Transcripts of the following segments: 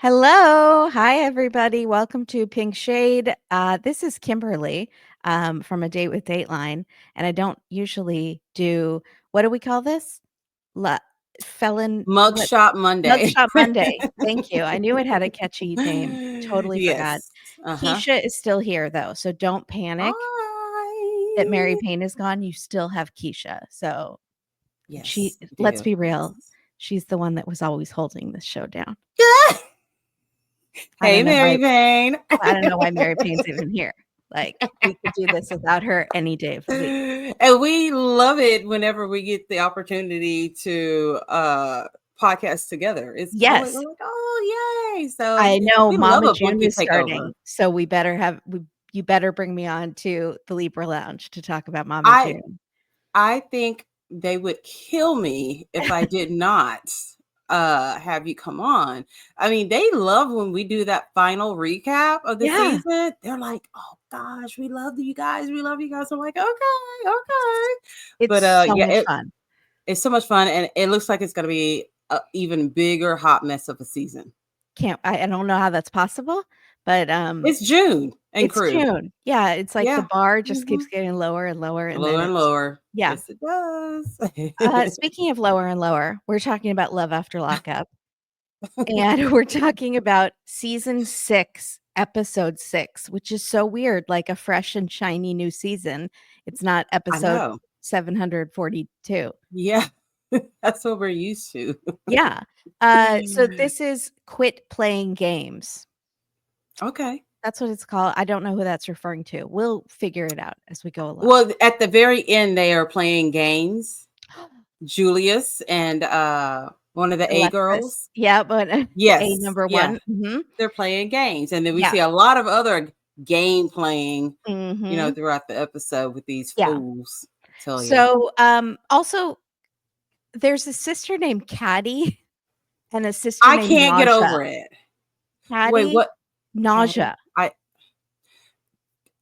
Hello. Hi, everybody. Welcome to Pink Shade. This is Kimberly from A Date with Dateline. And I don't usually do, what do we call this? La- Felon, what? Mugshot Monday. Mugshot Monday. Thank you. I knew it had a catchy name. Totally forgot. Yes. Uh-huh. Keisha is still here, though. So don't panic that Mary Hi. Payne is gone. You still have Keisha. So Yes, we let's do. be real. Yes. She's the one that was always holding this show down. I Hey, don't know Mary why. Payne. I don't know why Mary Payne's even here. Like, we could do this without her any day of the week. And we love it whenever we get the opportunity to podcast together. It's always Yes. we're like, oh yay. So I know we love Mama a June bunkie is takeover. starting, so we better have you better bring me on to the Libra Lounge to talk about Mama I June. I think they would kill me if I did not have you come on. I mean, they love when we do that final recap of the Yeah. season. They're like, "Oh gosh, we love you guys. We love you guys." I'm like, "Okay." It's But so yeah, much fun. it's so much fun, and it looks like it's going to be an even bigger hot mess of a season. I don't know how that's possible, but It's June and it's crew. June. Yeah, it's like the Yeah. bar just keeps Mhm. getting lower and lower, and then Lower and it's lower. yeah. Yes, it does. Speaking of lower and lower, we're talking about Love After Lockup. And we're talking about season 6, episode 6, which is so weird, like a fresh and shiny new season. It's not I episode know. 742. Yeah. That's what we're used to. Yeah. So this is Quit Playing Games. Okay. That's what it's called. I don't know who that's referring to. We'll figure it out as we go along. Well, at the very end, they are playing games. Julius and one of the A Alexis. girls. Yeah, but A Yes. number Yeah. 1. Mhm. They're playing games. And then we Yeah. see a lot of other game playing, Mhm. throughout the episode with these Yeah. fools. I tell you. So, also there's a sister named Caddy and a sister I named can't get Nausea. over it. Wait, Caddy, what? Caddy? nausea.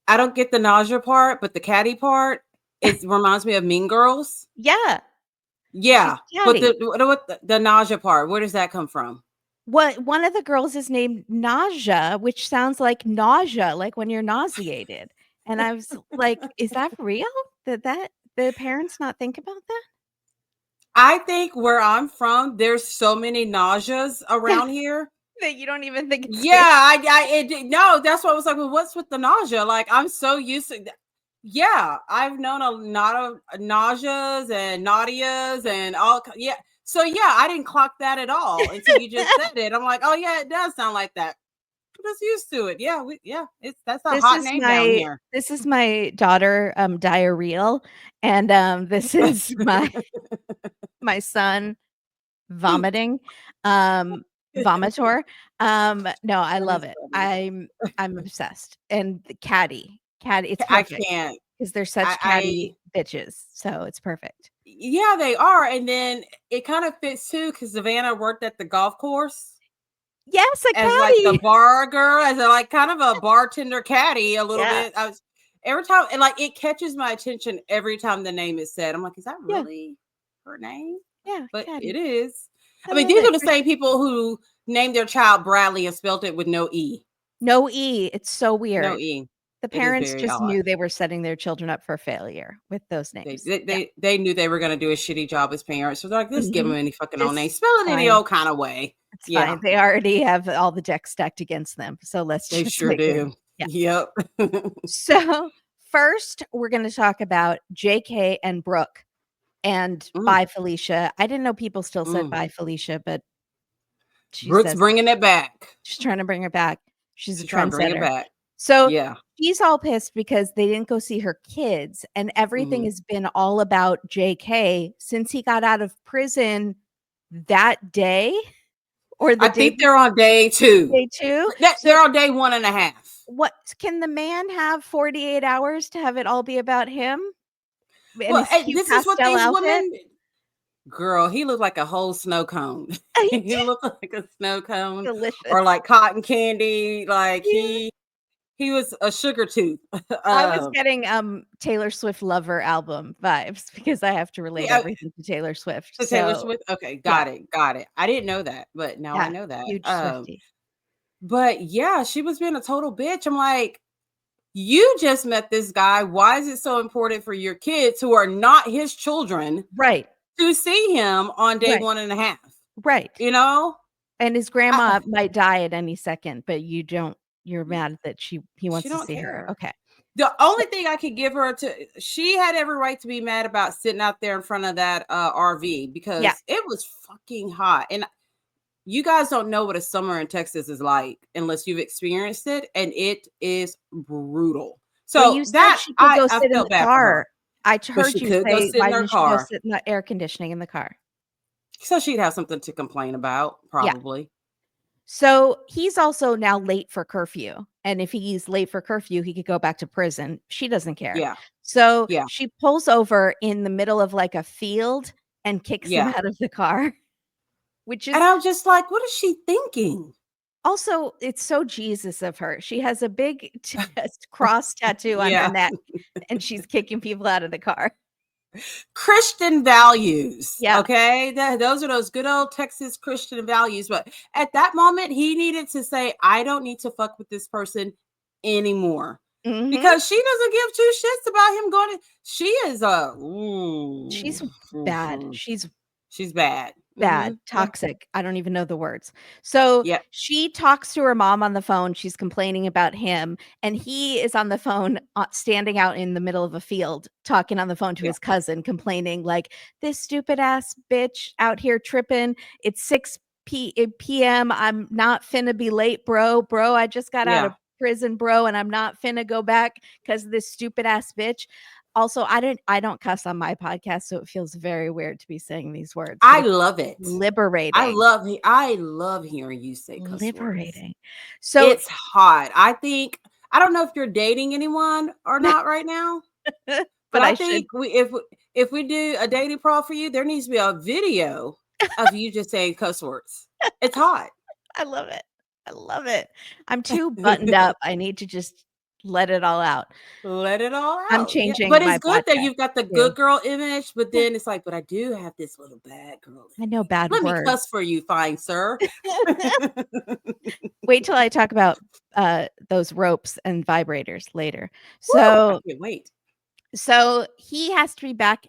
I don't get the nausea part, but the caddy part, it reminds me of Mean Girls. Yeah, she's Yeah, but Caddy. the nausea part, where does that come from? What one of the girls is named Nausea, which sounds like nausea, like when you're nauseated. And I was like, "Is that real? Did that the parents not think about that?" I think where I'm from, there's so many nauseas around here. That you don't even think it's Yeah, real. no, that's what I was like. Well, what's with the nausea? Like, I'm so used to. Yeah, I've known a lot of nauseas and nauseas and all. Yeah, so yeah, I didn't clock that at all until you just said it. I'm like, oh yeah, it does sound like that. I'm just used to it. Yeah, it's that's a hot name down here. This is my daughter, diarrheal, and, this is my son vomiting, vomitor. No, I That love is it. funny. I'm obsessed. And the catty, it's I perfect can't. because 'cause they're such I catty bitches, so it's perfect. yeah, they are, and then it kind of fits too because Savannah worked at the golf course Yes, a as like the catty. bar girl, as a like kind of a bartender caddy a little Yeah, bit. I was every time, and like it catches my attention every time the name is said. I'm like, is that yeah, really her name? yeah, But it catty. is. I I mean, love these it. are the same people who named their child Bradley and spelled it with no E. No E, it's so No weird. E. The It is parents very just odd. knew they were setting their children up for failure with those They names. they Yeah, they, they knew they were going to do a shitty job as parents. So they're like, let's give them mhm. any fucking old name. Just Spell it any fine. old kind of way. It's Yeah, fine. They already have all the decks stacked against them, so let's they just sure make it do. yeah. Yep. So, first, we're gonna talk about JK and Brooke and Mm, Bye Felicia. I didn't know people still said mm. Bye Felicia, but she Brooke's says bringing it back. she's trying to bring her back. She's a She's trying to bring it trendsetter. back. So, Yeah. she's all pissed because they didn't go see her kids, and everything Mhm. has been all about JK since he got out of prison that day or the I day think they're on day 2. day 2. So They're on day 1 and a half. what can the man have 48 hours to have it all be about him and Well, his cute this is what pastel these outfit? women. Girl, he looked like a whole snow cone. He looked like a snow cone Delicious. or like cotton candy. Like Yeah. he was a sugar tooth. I was um, getting, Taylor Swift Lover album vibes because I have to relate yeah, everything to Taylor Swift. the Taylor So, Swift. Okay, yeah, got it. I didn't know that, but now I yeah, know that. huge Swiftie. But yeah, she was being a total bitch. I'm like, you just met this guy. Why is it so important for your kids who are not his children Right. to see him on day Right. 1.5? Right. You know? And his I, grandma might die at any second, but you're mad that he she wants to don't see her. care. Okay. The So only thing I could give her she had every right to be mad about sitting out there in front of that RV yeah. because it was fucking hot. And you guys don't know what a summer in Texas is like unless you've experienced it, and it is brutal. Well, So you said that she could go I sit in felt the bad for her. car. But Heard she you could go say, sit in "Why her didn't she go car. sit in the air conditioning in the car?" So she'd have something to complain about, Yeah. probably. So he's also now late for curfew. And if he's late for curfew, he could go back to prison. She doesn't care. Yeah. So Yeah. she pulls over in the middle of like a field and kicks him Yeah. out of the car, which And is I'm just like, what is she thinking? also, it's so Jesus of her. She has a big cross tattoo on her Yeah. neck and she's kicking people out of the car. Christian values. Yeah. Okay. Those are those good old Texas Christian values. But at that moment, he needed to say, I don't need to fuck with this person anymore. Mhm. Because she doesn't give two shits about him going to. She is She's bad. she's bad. Bad, Yeah. toxic. I don't even know the words. So Yeah. she talks to her mom on the phone. She's complaining about him, and he is on the phone, standing out in the middle of a field, talking on the phone to Yeah. his cousin, complaining like, "This stupid ass bitch out here tripping. It's 6 p.m. I'm not finna be late, bro. Bro, I just got out Yeah. of prison, bro, and I'm not finna go back because of this stupid ass bitch." Also, I don't cuss on my podcast, so it feels very weird to be saying these words, but I it's love it. liberating. I love hearing you say cuss words. Liberating. So It's hot. I don't know if you're dating anyone or not right now, but but I I should. think if we do a dating pro for you, there needs to be a video of you just saying cuss words. It's hot. I love it. I love it. I'm too buttoned up. I need to just let it all out. Let it all I'm out. Yeah. But changing it's my good that podcast you've got the too. good girl image, but Yeah, then it's like, but I do have this little bad girl I in know me. bad Let me cuss words. for you, fine sir. Wait till I talk about those ropes and vibrators later. Woo, I So can't wait. he has to be back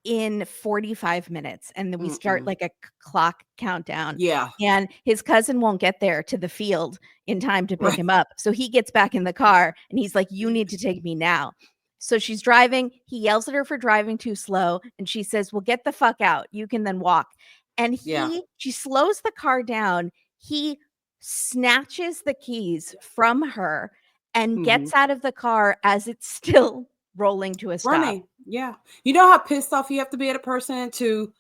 in 45 minutes, and then we start Mm-mm. like a clock countdown, Yeah. and his cousin won't get there to the field in time to pick Right. him up. So he gets back in the car and he's like, "You need to take me now." So she's driving. He yells at her for driving too slow, and she says, "Well, get the fuck out. You can then walk." And Yeah. she slows the car down. He snatches the keys from her and Mhm. gets out of the car as it's still rolling to a stop. Running. Yeah. You know how pissed off you have to be at a person to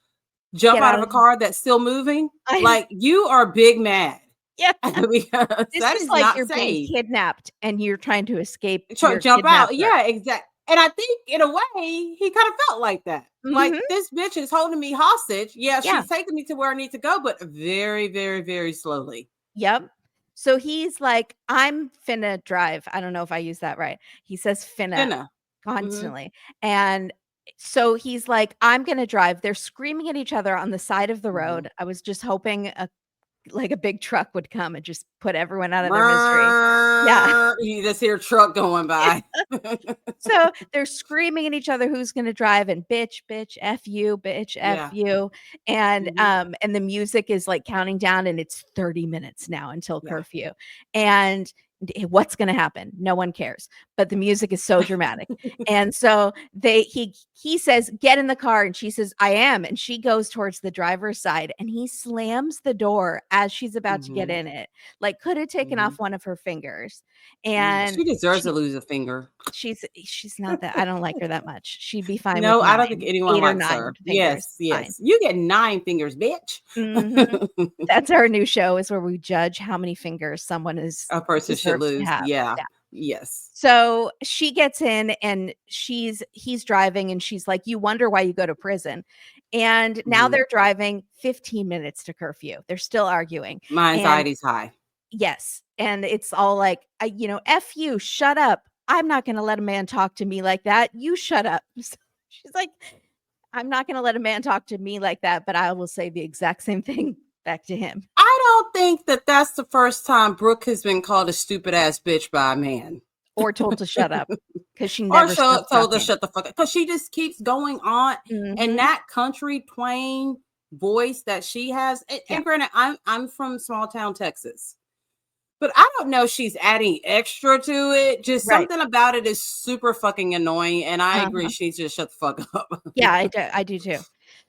jump Get out out of a of car that's still moving? I Like, you are big mad yeah. because This that is is like not you're being safe. kidnapped and you're trying to escape your Jump out. kidnapper. Yeah, exactly. And I think in a way, he kind of felt like that. Like, Mhm. this bitch is holding me hostage. Yeah, Yeah. she's taking me to where I need to go, but very, very, very slowly. Yep. So he's like, "I'm finna drive." I don't know if I use that right. He says finna Finna. Hmm. constantly. And so he's like, "I'm gonna drive." They're screaming at each other on the side of the Hmm. road. I was just hoping a big truck would come and just put everyone out of their misery. Yeah. You just hear a truck going by. So they're screaming at each other who's gonna drive and bitch, bitch, F you, bitch, F Yeah. you. Hmm. And the music is like counting down and it's 30 minutes now until Yeah. curfew. And what's gonna happen? No one cares. But the music is so dramatic. And so he says, "Get in the car," and she says, "I am." And she goes towards the driver's side and he slams the door as she's about to get Hmm. in it. Like could have taken Hmm. off one of her fingers. Yeah, And she deserves to she lose a finger. she's not that I don't like her that much. She'd be fine with No, I don't think 9, anyone 8 or likes 9 her. fingers, Yes, fine. yes. You get 9 fingers, bitch. Mhm. That's our new show is where we judge how many fingers someone A person should deserves to lose. have. Yeah. Yeah. Yes. So, she gets in and he's driving and she's like, "You wonder why you go to prison." And now Mhm. they're driving 15 minutes to curfew. They're still arguing. My And anxiety's high. yes, and it's all like, "F you, shut up. I'm not gonna let a man talk to me like that. You shut up." So she's like, "I'm not gonna let a man talk to me like that, but I will say the exact same thing disrespect to him. I don't think that that's the first time Brooke has been called a stupid ass bitch by a man. Or told to shut up because she Or never stops told her talking. shut the fuck up. Because she just keeps going on. And that country twang voice that she has. And granted, I'm from small town Texas. But I don't know if she's adding extra to it. Just something about it is super fucking annoying. And I agree, she needs to shut the fuck up. Yeah, I do too.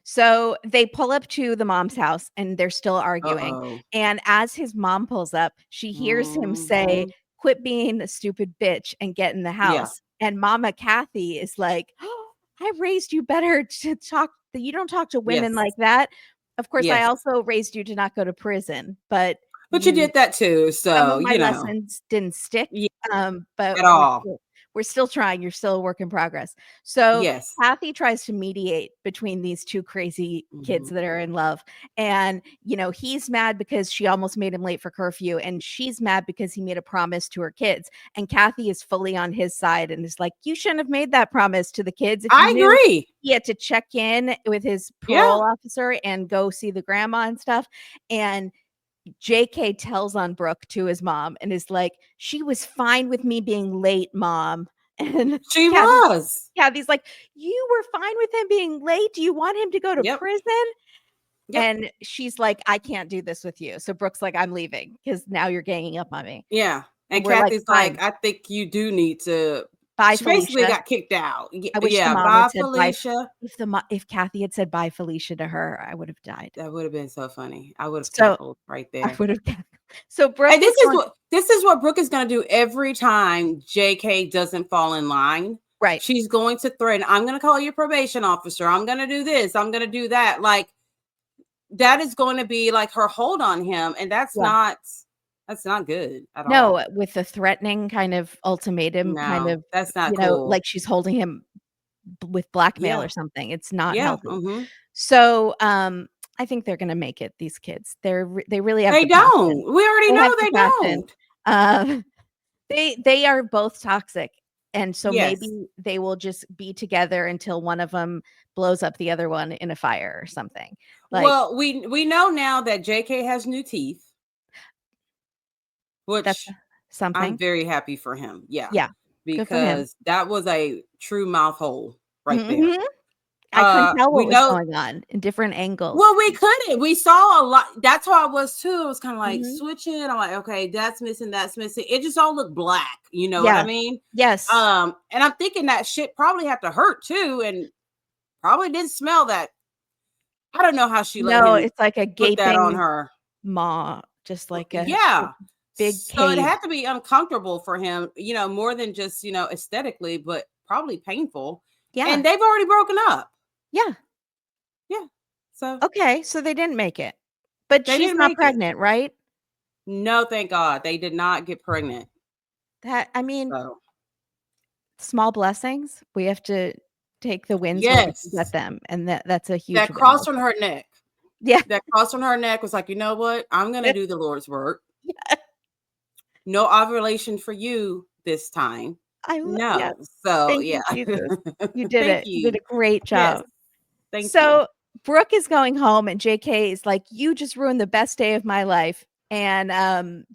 So they pull up to the mom's house and they're still arguing. Uh-oh. And as his mom pulls up, she hears him say, quit being a stupid bitch and get in the house. And Mama Kathy is like, oh, I raised you better to talk. You don't talk to women like that. Of course, I also raised you to not go to prison, but you did that too. So some of my lessons didn't stick. But at all. We're still trying. You're still a work in progress. So Kathy tries to mediate between these two crazy kids that are in love. And, you know, he's mad because she almost made him late for curfew. And she's mad because he made a promise to her kids. And Kathy is fully on his side and is like, you shouldn't have made that promise to the kids. If I agree. He had to check in with his parole officer and go see the grandma and stuff. And JK tells on Brooke to his mom and is like, she was fine with me being late, mom. And she was. Kathy's like, you were fine with him being late? Do you want him to go to prison? And she's like, I can't do this with you. So Brooke's like, I'm leaving because now you're ganging up on me. Yeah. And Kathy's like, I think you do need to. Bye, she Felicia. Basically got kicked out. I wish the mom bye, had said Felicia. If Kathy had said bye, Felicia, to her, I would have died. That would have been so funny. I would have tackled right there. I would have. So Brooke, and this is what Brooke is going to do every time JK doesn't fall in line. Right. She's going to threaten. I'm going to call your probation officer. I'm going to do this. I'm going to do that. Like that is going to be like her hold on him, and that's not. That's not good at all. No, with the threatening kind of ultimatum, that's not cool. Know, like she's holding him with blackmail or something. It's not healthy. So, I think they're going to make it. These kids, they really have. They don't. We already know they don't. They are both toxic, and so maybe they will just be together until one of them blows up the other one in a fire or something. Like, well, we know now that JK has new teeth. Which that's something. I'm very happy for him. Yeah. Because that was a true mouth hole right there. I couldn't tell what was going on in different angles. Well, we couldn't. We saw a lot. That's how I was too. It was kind of like switching. I'm like, okay, that's missing. That's missing. It just all looked black. You know what I mean? Yes. And I'm thinking that shit probably had to hurt too, and probably didn't smell that. I don't know how she let him. It's like a gaping that on her maw, just like a big so it had to be uncomfortable for him, you know, more than just, you know, aesthetically, but probably painful. And they've already broken up. Yeah. So okay, so they didn't make it, but she's not pregnant, right? No, thank God they did not get pregnant. Small blessings. We have to take the wins when we get them, and that's a huge. That cross on her neck. Yeah, that cross on her neck was like, you know what? I'm gonna do the Lord's work. No ovulation for you this time. So thank you, Jesus. You did it. You did a great job. Thank you. Brooke is going home, and JK is like, "You just ruined the best day of my life." And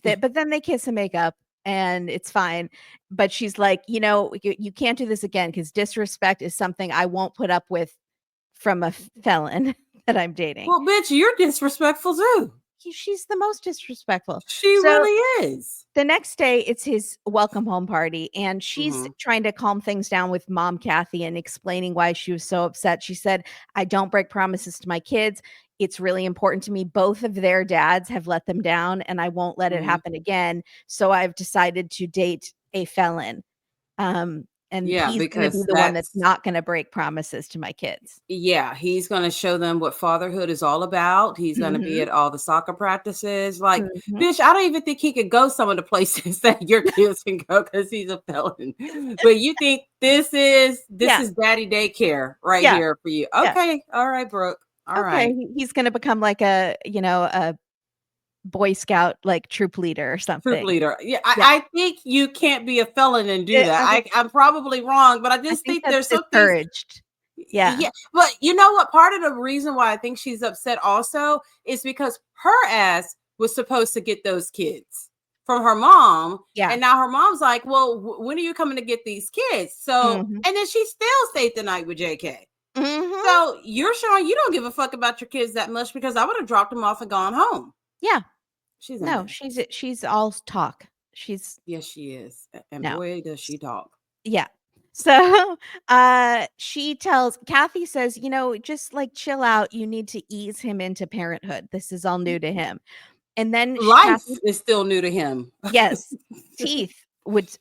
but then they kiss and make up, and it's fine. But she's like, you know, you can't do this again because disrespect is something I won't put up with from a felon that I'm dating. Well, bitch, you're disrespectful too. She's the most disrespectful. She really is. The next day, it's his welcome home party, and she's trying to calm things down with Mom Kathy and explaining why she was so upset. She said, I don't break promises to my kids. It's really important to me. Both of their dads have let them down, and I won't let it happen again. So I've decided to date a felon. And he's going to be the one that's not going to break promises to my kids. Yeah, he's going to show them what fatherhood is all about. He's going to be at all the soccer practices. Like, bitch, I don't even think he could go some of the places that your kids can go because he's a felon. But you think this is daddy daycare here for you. Okay. All right, Brooke. All right. He's going to become like a Boy Scout, like troop leader or something. Troop leader. Yeah. I think you can't be a felon and do that. I'm probably wrong, but I just think there's something. Discouraged. Yeah. Yeah, but you know what? Part of the reason why I think she's upset also is because her ass was supposed to get those kids from her mom, Yeah. and now her mom's like, "Well, when are you coming to get these kids?" So, Mhm. and then she still stayed the night with JK. Mhm. So you're showing you don't give a fuck about your kids that much because I would have dropped them off and gone home. Yeah. She's a No, mess. she's all talk. She's Yes, she is, and no. boy does she talk. Yeah. So, she tells Kathy says, "Just, like, chill out. You need to ease him into parenthood. This is all new to him." And then Life Kathy is still new to him. yes, teeth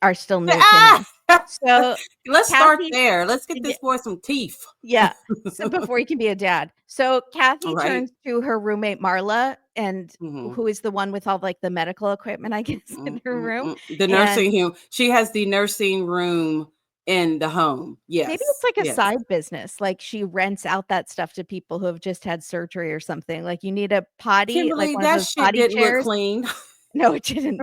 are still new to Ah! him. So, Let's start Kathy there. Let's get y this boy some teeth. yeah, so before he can be a dad. So, Kathy Right? turns to her roommate, Marla, and Mhm. who is the one with all, like, the medical equipment, I guess, in her room, The and nursing home. She has the nursing room in the home. maybe it's Yes. like a Yes. side business, like, she rents out that stuff to people who have just had surgery or something, like, you need a potty, like Kimberly, one of that those shit potty didn't look chairs. clean. No, it didn't.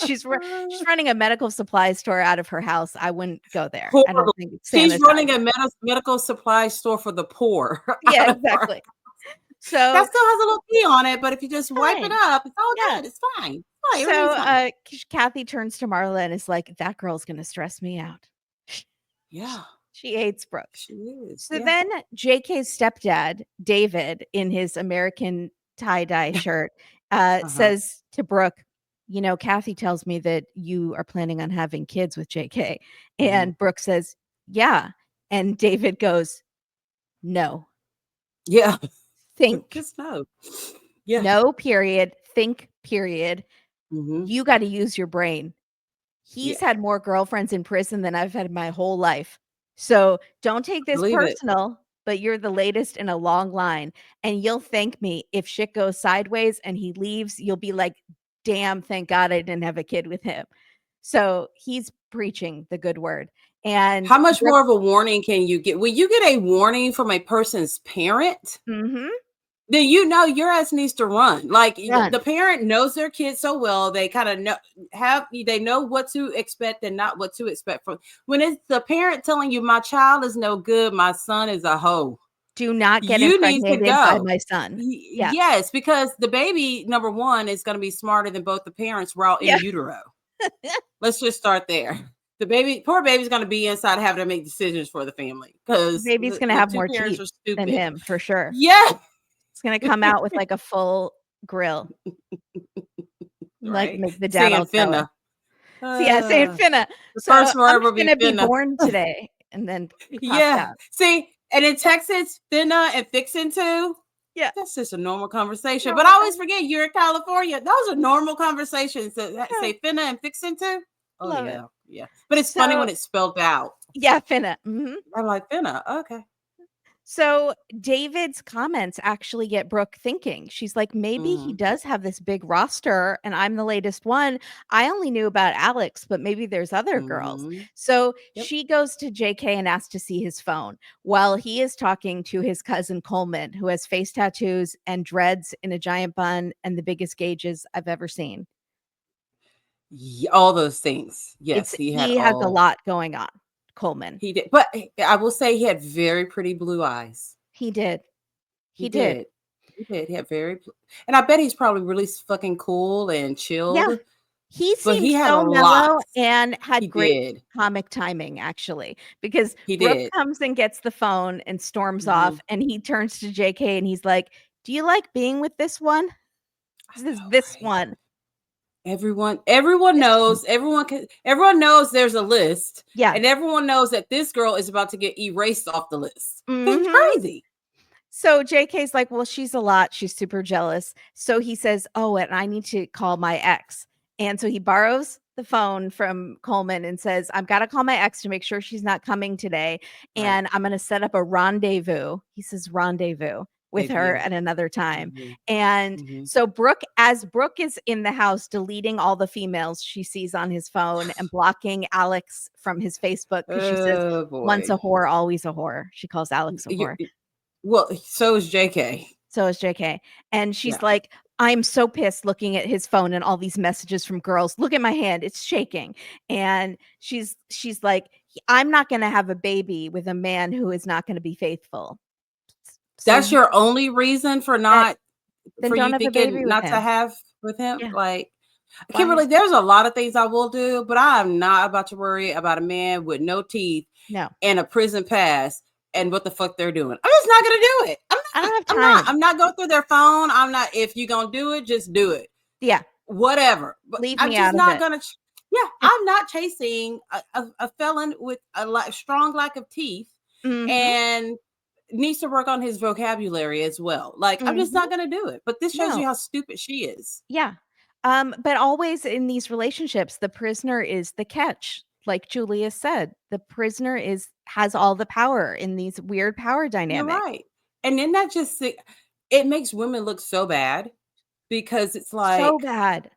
She's running a medical supply store out of her house. I wouldn't go there. I don't Horrible. think it's She's running sanitized. a medical supply store for the poor Yeah, out of her. exactly. That So still has a little pee on it, but if you just wipe it fine. up, it's all Yeah. good. It's fine. It's fine. So, Everything's fine. Kathy turns to Marla and is like, "That girl's gonna stress me out." Yeah, She hates Brooke. she is. So Yeah. then JK's stepdad, David, in his American tie-dye shirt, Uh-huh. says to Brooke, "Kathy tells me that you are planning on having kids with JK." Mhm. And Brooke says, "Yeah." And David goes, "No. Yeah. Think. Just no. Yeah. No, period. Think, period. Mhm. You gotta use your brain. He's Yeah. had more girlfriends in prison than I've had my whole life. So don't take this Believe it. personal, but you're the latest in a long line. And you'll thank me if shit goes sideways and he leaves. You'll be like, damn, thank God I didn't have a kid with him." So he's preaching the good word. And How much Brooke, more of a warning can you get? When you get a warning from a person's parent, mhm, then you know your ass needs to run. Like the run. parent knows their kid so well, they kind of know what to expect and not what to expect from. When it's the parent telling you my child is no good, my son is a hoe, Do not get you need to impregnated by go. my son. Yeah. Yes, because the baby, number one, is going to be smarter than both the parents were out Yeah. in utero. Let's just start there. The baby, poor baby's going to be inside having to make decisions for the family because Baby's gonna the have two more parents teeth are than stupid. him for sure. Yeah, It's gonna come out with like a full grill. Like, right. make the dad Saying all jealous. finna. So, yeah, saying Uh, finna. the So, first "I'm word will be finna be finna. born today," and then he pops Yeah. out. See, and in Texas, finna and fixing to. Yeah. That's just a normal conversation. But I Normal always conversation. forget you're in California. Those are normal conversations that Yeah, say finna and fixing to. Oh love it. yeah, yeah. But it's funny So when it's spelled out. yeah, finna. Mhm. I'm like finna. Okay. So, David's comments actually get Brooke thinking. She's like, "Maybe he Mm-hmm. does have this big roster and I'm the latest one. I only knew about Alex, but maybe there's other girls." Mm-hmm. So, Yep. she goes to JK and asks to see his phone while he is talking to his cousin Coleman, who has face tattoos and dreads in a giant bun and the biggest gauges I've ever seen. All those things. Yes, he had He has a all. lot going on, Coleman. He did, but I will say he had very pretty blue eyes. He did. He He did. did. He did. He had and I bet he's probably really fucking cool and Yeah. chilled. He But seemed he had a so lot. mellow and He had great did. comic timing, actually, because He Brooke did. comes and gets the phone and storms Mhm. off, and he turns to JK and he's like, "Do you like being with this one?" I He says, know, "This right? one. Everyone This one." knows. Everyone knows there's a list, Yeah. and everyone knows that this girl is about to get erased off the list. It's Mhm. crazy. So JK's like, "Well, she's a lot. She's super jealous." So he says, "Oh, and I need to call my ex." And so he borrows the phone from Coleman and says, "I've got to call my ex to make sure she's not coming today. Right. And I'm going to set up a rendezvous." He says rendezvous with her Debut. at another time. Mhm. And Mhm. so as Brooke is in the house deleting all the females she sees on his phone and blocking Alex from his Facebook because she says, Oh "Once boy. a whore, always a whore." She calls Alex a whore. Well, so is JK. So is JK. And she's Yeah. like, "I'm so pissed looking at his phone and all these messages from girls. Look at my hand. It's shaking." And she's like, I'm not going to have a baby with a man who is not going to be faithful. So That's your only reason for not, then for don't you have a thinking baby with not to him. have with him? Yeah. Like, Why? Kimberly, there's a lot of things I will do, but I am not about to worry about a man with no teeth No. and a prison pass and what the fuck they're doing. I'm just not gonna do it. I don't have time. I'm not going through their phone. I'm not. If you're gonna do it, just do it. Yeah. Whatever. But Leave I'm me just out of not it. gonna. Yeah, I'm not chasing a felon with a strong lack of teeth and needs to work on his vocabulary as well. Like, I'm just not gonna do it. But this shows you No. how stupid she is. Yeah. But always in these relationships, the prisoner is the catch. Like Julius said, the prisoner has all the power in these weird power You're dynamics. right. And then that just it makes women look so bad because it's like, So bad.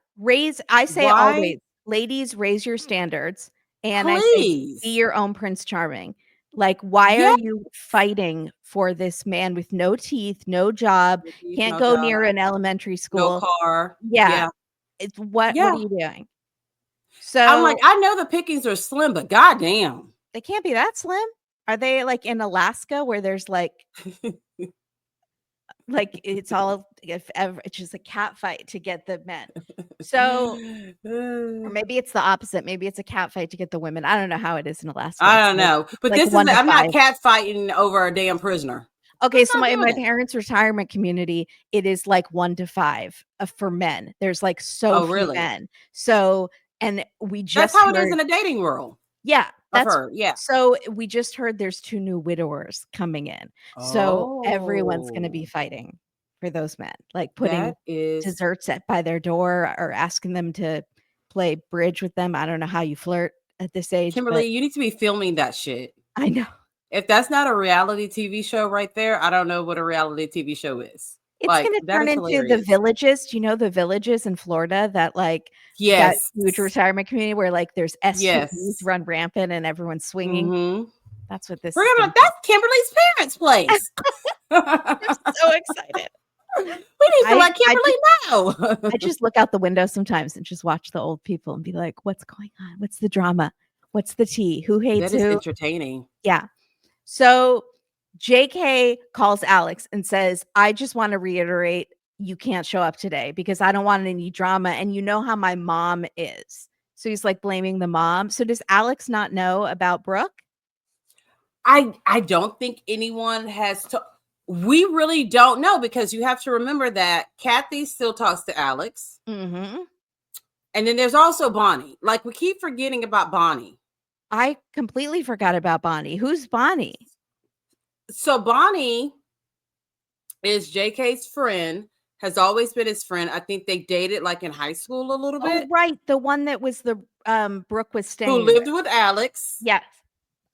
I say why? always, ladies, raise your standards. And I say, be Please. your own Prince Charming. Like, why are Yeah. you fighting for this man with no teeth, no job, No teeth, can't no go job, near an elementary no school? car. Yeah. Yeah. It's what Yeah. are you doing? I'm like, So I know the pickings are slim, but goddamn. they can't be that slim. Are they like in Alaska where there's like it's all if ever it's just a cat fight to get the men. So or maybe it's the opposite. Maybe it's a cat fight to get the women. I don't know how it is in Alaska. I It's don't know. But like this is, 1 to I'm 5. not cat fighting over a damn prisoner. Okay, Just so not my doing it. parents' retirement community, it is like 1 to 5 for men. There's like so Oh, few really? men. So and we That's just how it is heard in a dating world. yeah, I've that's heard. Yeah. so we just heard there's 2 new widowers coming in. So everyone's gonna be Oh, fighting for those men, like putting that is, desserts by their door or asking them to play bridge with them. I don't know how you flirt at this age, Kimberly, but you need to be filming that shit. I know. If that's not a reality TV show right there, I don't know what a reality TV show is. It's Like, gonna that turn is into The hilarious. Villages. Do you know The Villages in Florida that Yes. huge retirement community where, like, there's STDs Yes. run rampant and everyone's swinging? Mm-hmm. That's what this We're is gonna gonna be like, be. that's Kimberly's parents' place. I'm so excited. We need to I let I Kimberly just know. I just look out the window sometimes and just watch the old people and be like, "What's going on? What's the drama? What's the tea? Who hates That is who?" entertaining. Yeah. So JK calls Alex and says, "I just want to reiterate you can't show up today because I don't want any drama and you know how my mom is." So he's like blaming the mom. So does Alex not know about Brooke? I don't think anyone has to. We really don't know because you have to remember that Kathy still talks to Alex. Mhm. And then there's also Bonnie. Like, we keep forgetting about Bonnie. I completely forgot about Bonnie. Who's Bonnie? So Bonnie is JK's friend, has always been his friend. I think they dated like in high school a little Oh, bit. right, the one that was the Brooke was Who staying with. lived with Alex. Yes.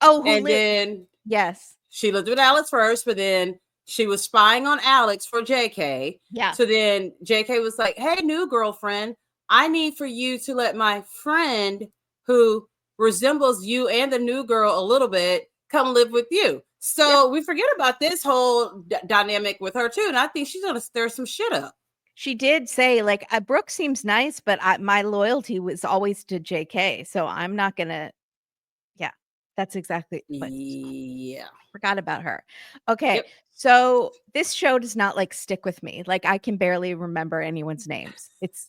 Oh, who And lived then yes. she lived with Alex first, but then she was spying on Alex for JK. Yeah. So then JK was like, hey, new girlfriend, I need for you to let my friend who resembles you and the new girl a little bit come live with you. So we forget about this whole dynamic with her too. And I think she's going to stir some shit up. She did say, like, Brooke seems nice, but my loyalty was always to JK. So I'm not going to. Yeah, that's exactly what. Yeah. Forgot about her. Okay. Yep. So this show does not like stick with me. Like, I can barely remember anyone's names. It's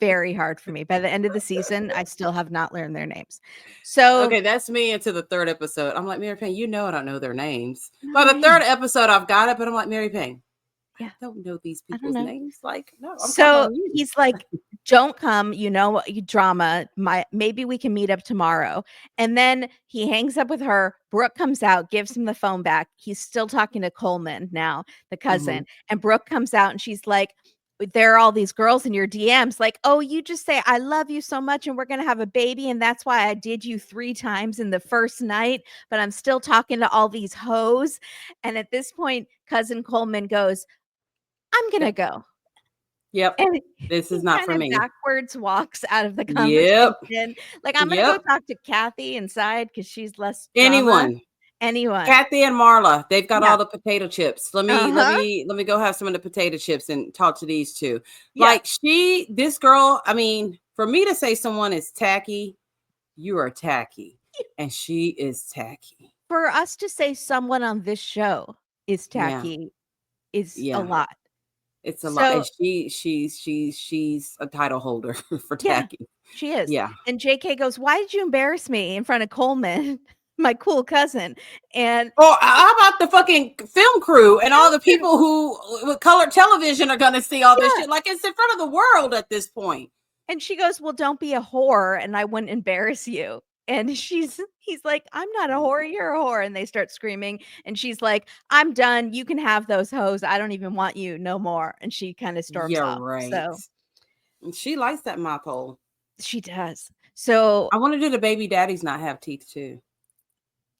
very hard for me. By the end of the season, I still have not learned their names. So Okay, that's me into the 3rd episode. I'm like, Mary Payne, you know I don't know their names. By no the 3rd names. episode, I've got it, but I'm like, Mary Payne, Yeah. I don't know these I don't people's know. names. Like, no, I'm So calling on you. he's like, don't come, you know, you drama. Maybe we can meet up tomorrow. And then he hangs up with her. Brooke comes out, gives him the phone back. He's still talking to Coleman now, the cousin. And Brooke comes out and she's like, there are all these girls in your DMs, like, oh, you just say, I love you so much, and we're gonna have a baby. And that's why I did you 3 times in the first night, but I'm still talking to all these hoes. And at this point, cousin Coleman goes, I'm gonna go. Yep. And This he is not kind for of me. backwards walks out of the Yep. conversation. Like, I'm gonna go Yep. talk to Kathy inside because she's less drama. Anyone. Anyone. Kathy and Marla, they've got Yeah. all the potato chips. Let me go have some of the potato chips and talk to these two. Yeah. Like, this girl, I mean, for me to say someone is tacky, you are tacky. and she is tacky. For us to say someone on this show is Yeah, tacky is a yeah, lot. it's a lot, and So she's a title holder for yeah, tacky. she is. Yeah. And JK goes, "Why did you embarrass me in front of Coleman, my cool cousin?" And Or how about the fucking film crew and all film the crew, people who with color television are gonna see all this yeah. shit? Like it's in front of the world at this point. And she goes, "Well, don't be a whore and I wouldn't embarrass you." And he's like, "I'm not a whore, you're a whore." And they start screaming. And she's like, "I'm done. You can have those hoes. I don't even want you no more." And she kind of storms You're off. right. So And she likes that mop hole. she does. So I wonder, do the baby daddies not have teeth too?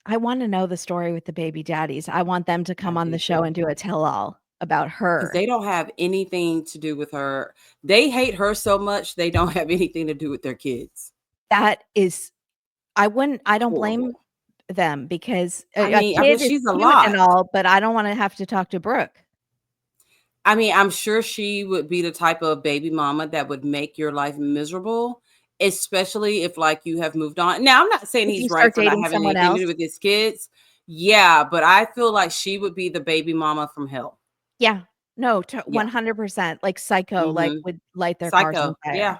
I want to know the story with the baby daddies. I want them to I come on do the show too. and do a tell all about Because her. they don't have anything to do with her. They hate her so much they don't have anything to do with their kids. That is, I don't blame Horrible. them because a I mean, kid is she's a cute and lot. all, but I don't want to have to talk to Brooke. I mean, I'm sure she would be the type of baby mama that would make your life miserable, especially if like you have moved on. Now, I'm not saying If you he's right start for not dating having someone anything to else. do with his kids. Yeah, but I feel like she would be the baby mama from hell. Yeah. No, Yeah. 100%, like Psycho, like, Mhm. would light their cars on Psycho. fire. Yeah.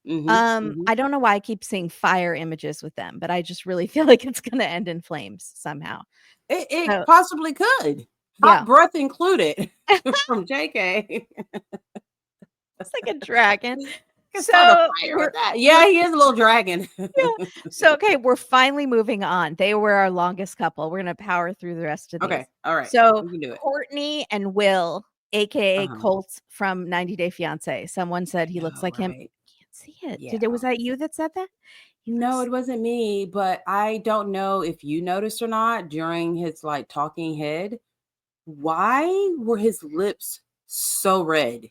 Mhm. Mhm. I don't know why I keep seeing fire images with them, but I just really feel like it's gonna end in flames somehow. It So, possibly could. Hot yeah. breath included from JK. It's like a dragon. Can start a So, fire with that. we're Yeah, he is a little dragon. yeah. So, okay, we're finally moving on. They were our longest couple. We're gonna power through the rest of these. Okay. All right. So, We can do it. Courtney and Will, AKA Uh-huh. Colt from 90 Day Fiancé. Someone said he looks Yeah, like him. right. Can't see it. Yeah. Was that you that said that? He No, looks it wasn't me, but I don't know if you noticed or not during his like talking head. Why were his lips so red?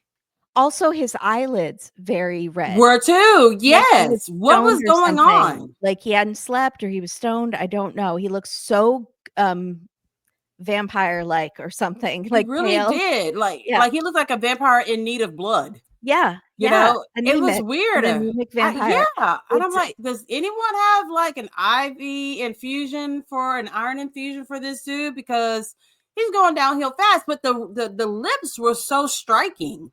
also his eyelids very red. Were too. Like he was Yes. What stoned was or going something. on? Like he hadn't slept or he was stoned. I don't know. He looks so vampire-like or something, He like really pale. did. Yeah. Like he looked like a vampire in need of blood. Yeah. You Yeah. know, it was Anemic. weird. An anemic vampire. Yeah. And I'm It's like, does anyone have like an IV infusion for an iron infusion for this dude? Because he's going downhill fast, but the lips were so striking.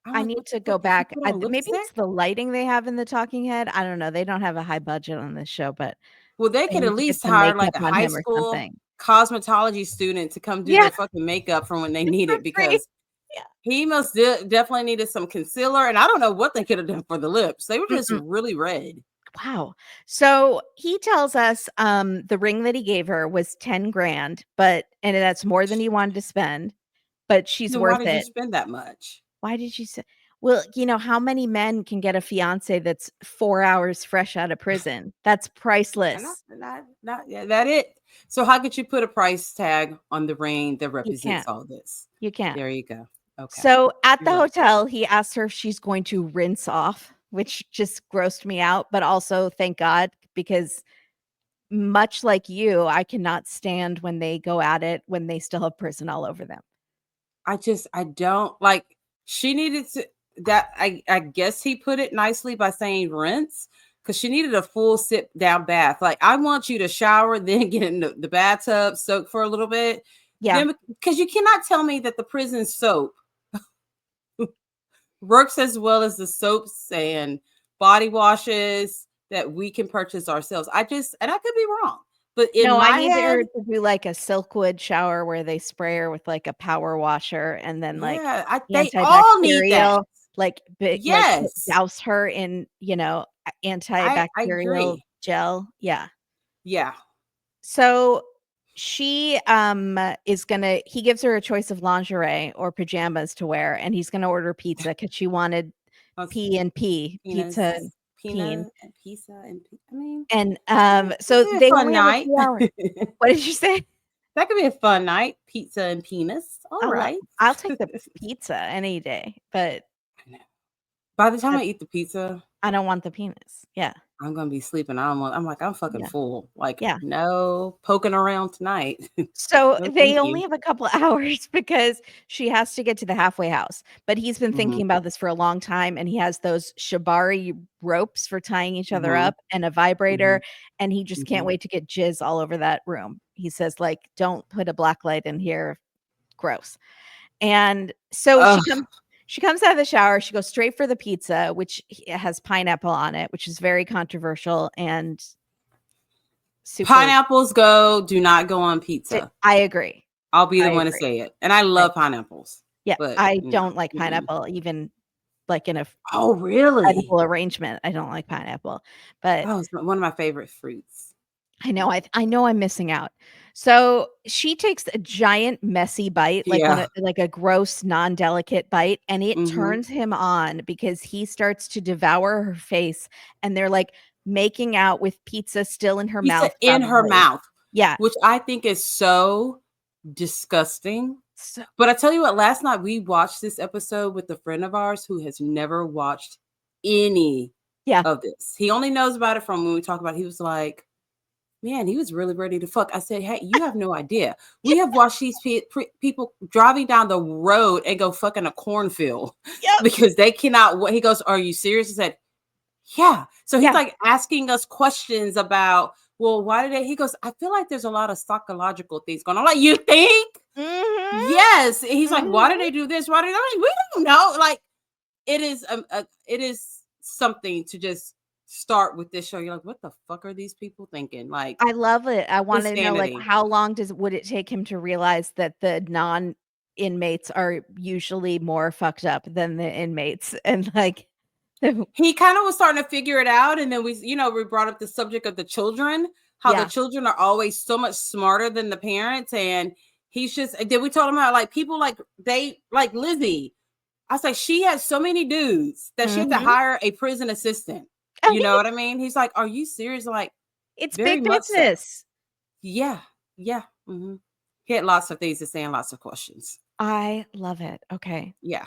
I'm I like, need what the to go fuck? Did he back. put I on maybe lipstick? it's the lighting they have in the talking head. I don't know. They don't have a high budget on this show, but Well, they they could at need to get least some hire makeup like a on high him or school something. cosmetology student to come do Yeah, their fucking makeup from when they need for it free. because Yeah. he must definitely needed some concealer. And I don't know what they could have done for the lips. They were just Mm-mm. really red. Wow. So he tells us the ring that he gave her was 10 grand, but and that's more than he wanted to spend, but she's Then why worth did you it. spend that much? Why did you say well, how many men can get a fiance that's 4 hours fresh out of prison? That's And priceless. not yeah, that it. So how could you put a price tag on the ring that You represents can't. all this? You can't. There you go. Okay. So at You're the right. hotel, he asked her if she's going to rinse off, which just grossed me out, but also thank God because much like you, I cannot stand when they go at it when they still have prison all over them. I don't like she needed to that I guess he put it nicely by saying rinse because she needed a full sit down bath. Like I want you to shower, then get in the bathtub, soak for a little bit. Yeah. Then because you cannot tell me that the prison soap works as well as the soaps and body washes that we can purchase ourselves. And I could be wrong, but in No, I my need head, her to do like a Silkwood shower where they spray her with like a power washer and then like yeah, they all need that. antibacterial, like big, like Yes, douse her in, I antibacterial agree. gel. Yeah. Yeah, So she is gonna he gives her a choice of lingerie or pajamas to wear, and he's gonna order pizza because she wanted us P and P, pizza and peen. pizza, and I mean, And that so could be a they fun only have a night. few hours. What did you say? That could be a fun night. Pizza and penis. All I'll right. I'll take the pizza any day, but By the time that I eat the pizza, I don't want the penis. Yeah. I'm gonna be sleeping. I'm like, I'm fucking Yeah. full. Like, Yeah. no poking around tonight. So No, they thank only you. have a couple hours because she has to get to the halfway house. But he's been Mhm, thinking about this for a long time, and he has those shibari ropes for tying each other mhm, up and a vibrator, mhm, and he just can't mhm. wait to get jizz all over that room. He says, like, "Don't put a black light in here. Gross." And so Ugh, she comes out of the shower, she goes straight for the pizza, which has pineapple on it, which is very controversial and super pineapples do not go on pizza. I agree. I'll be I the one to agree. say it. And I I love agree. pineapples, Yeah, but I no. don't like Mm-mm. pineapple even, like, in a Oh, really? edible arrangement, I don't like pineapple, but Oh, it's one of my favorite fruits. I know I'm missing out. So, she takes a giant messy bite, like one Yeah. of like a gross, non-delicate bite, and it Mhm. turns him on because he starts to devour her face, and they're, like, making out with pizza still in her Pizza mouth in her probably. mouth, Yeah. which I think is so disgusting. So But I tell you what, last night we watched this episode with a friend of ours who has never watched any yeah. of this. He only knows about it from when we talk about it. He was like, man, he was really ready to fuck. I said, hey, you have no idea. We have watched these people driving down the road and go fuck in a cornfield Yep. because they cannot. He goes, are you serious? I said, yeah. So he's Yeah. like asking us questions about, well, why did they? He goes, I feel like there's a lot of psychological things going on. I'm like, you think? Mhm. Yes. He's like, why did Mhm. they do this? Why did they? We don't know. Like, it is something to just start with this show. You're like, what the fuck are these people thinking? Like, I love it. I wanna know, like, insanity. how long would it take him to realize that the non-inmates are usually more fucked up than the inmates? And, like, He kind of was starting to figure it out, and then we brought up the subject of the children, how the yeah. children are always so much smarter than the parents, and he's just. Then we told him how like people like they like Lizzie. I was like, she has so many dudes that she had to Mhm. hire a prison assistant. I You know mean, what I mean? He's like, are you serious? Like, it's very big much so. business. Yeah, yeah. He had lots of things to say and lots of questions. I love it. Okay. Yeah,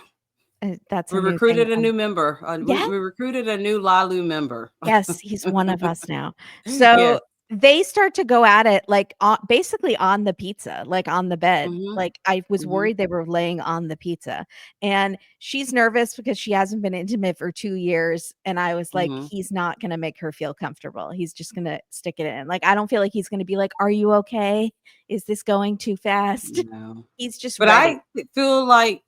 That's we a new thing. recruited a new member. We, Yeah. we recruited a new LALU member. Yes, he's one of us now. So, Yes. they start to go at it, like, basically on the pizza, like, on the bed. Mhm, Like, I was mhm, worried they were laying on the pizza, and she's nervous because she hasn't been intimate for 2 years, and I was like, mhm. "He's not gonna make her feel comfortable. He's just gonna stick it in." Like, I don't feel like he's gonna be like, "Are you okay? Is this going too fast?" No. He's just But ready. I feel like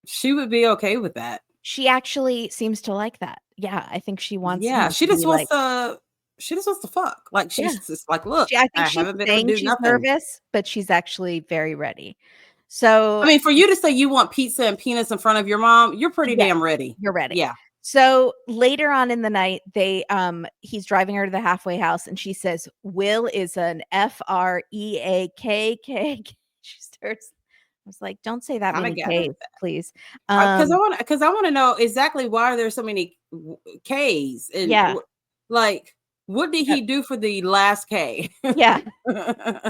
she would be okay with that. She actually seems to like that. Yeah, I think she wants Yeah, him to be like she just wants to fuck. Like, yeah. she's just like, "Look, I think I she's haven't been able to saying do she's nothing." nervous, but she's actually very ready. I So mean, for you to say you want pizza and peanuts in front of your mom, you're pretty yeah, damn ready. you're ready. Yeah. So later on in the night, he's driving her to the halfway house and she says, "Will is an FREAKK." She starts I was like, "Don't say that Kinda many gathered K's, please." because Um, I wanna know exactly why are there so many K's and yeah, like, what did uh, he do for the last K? yeah,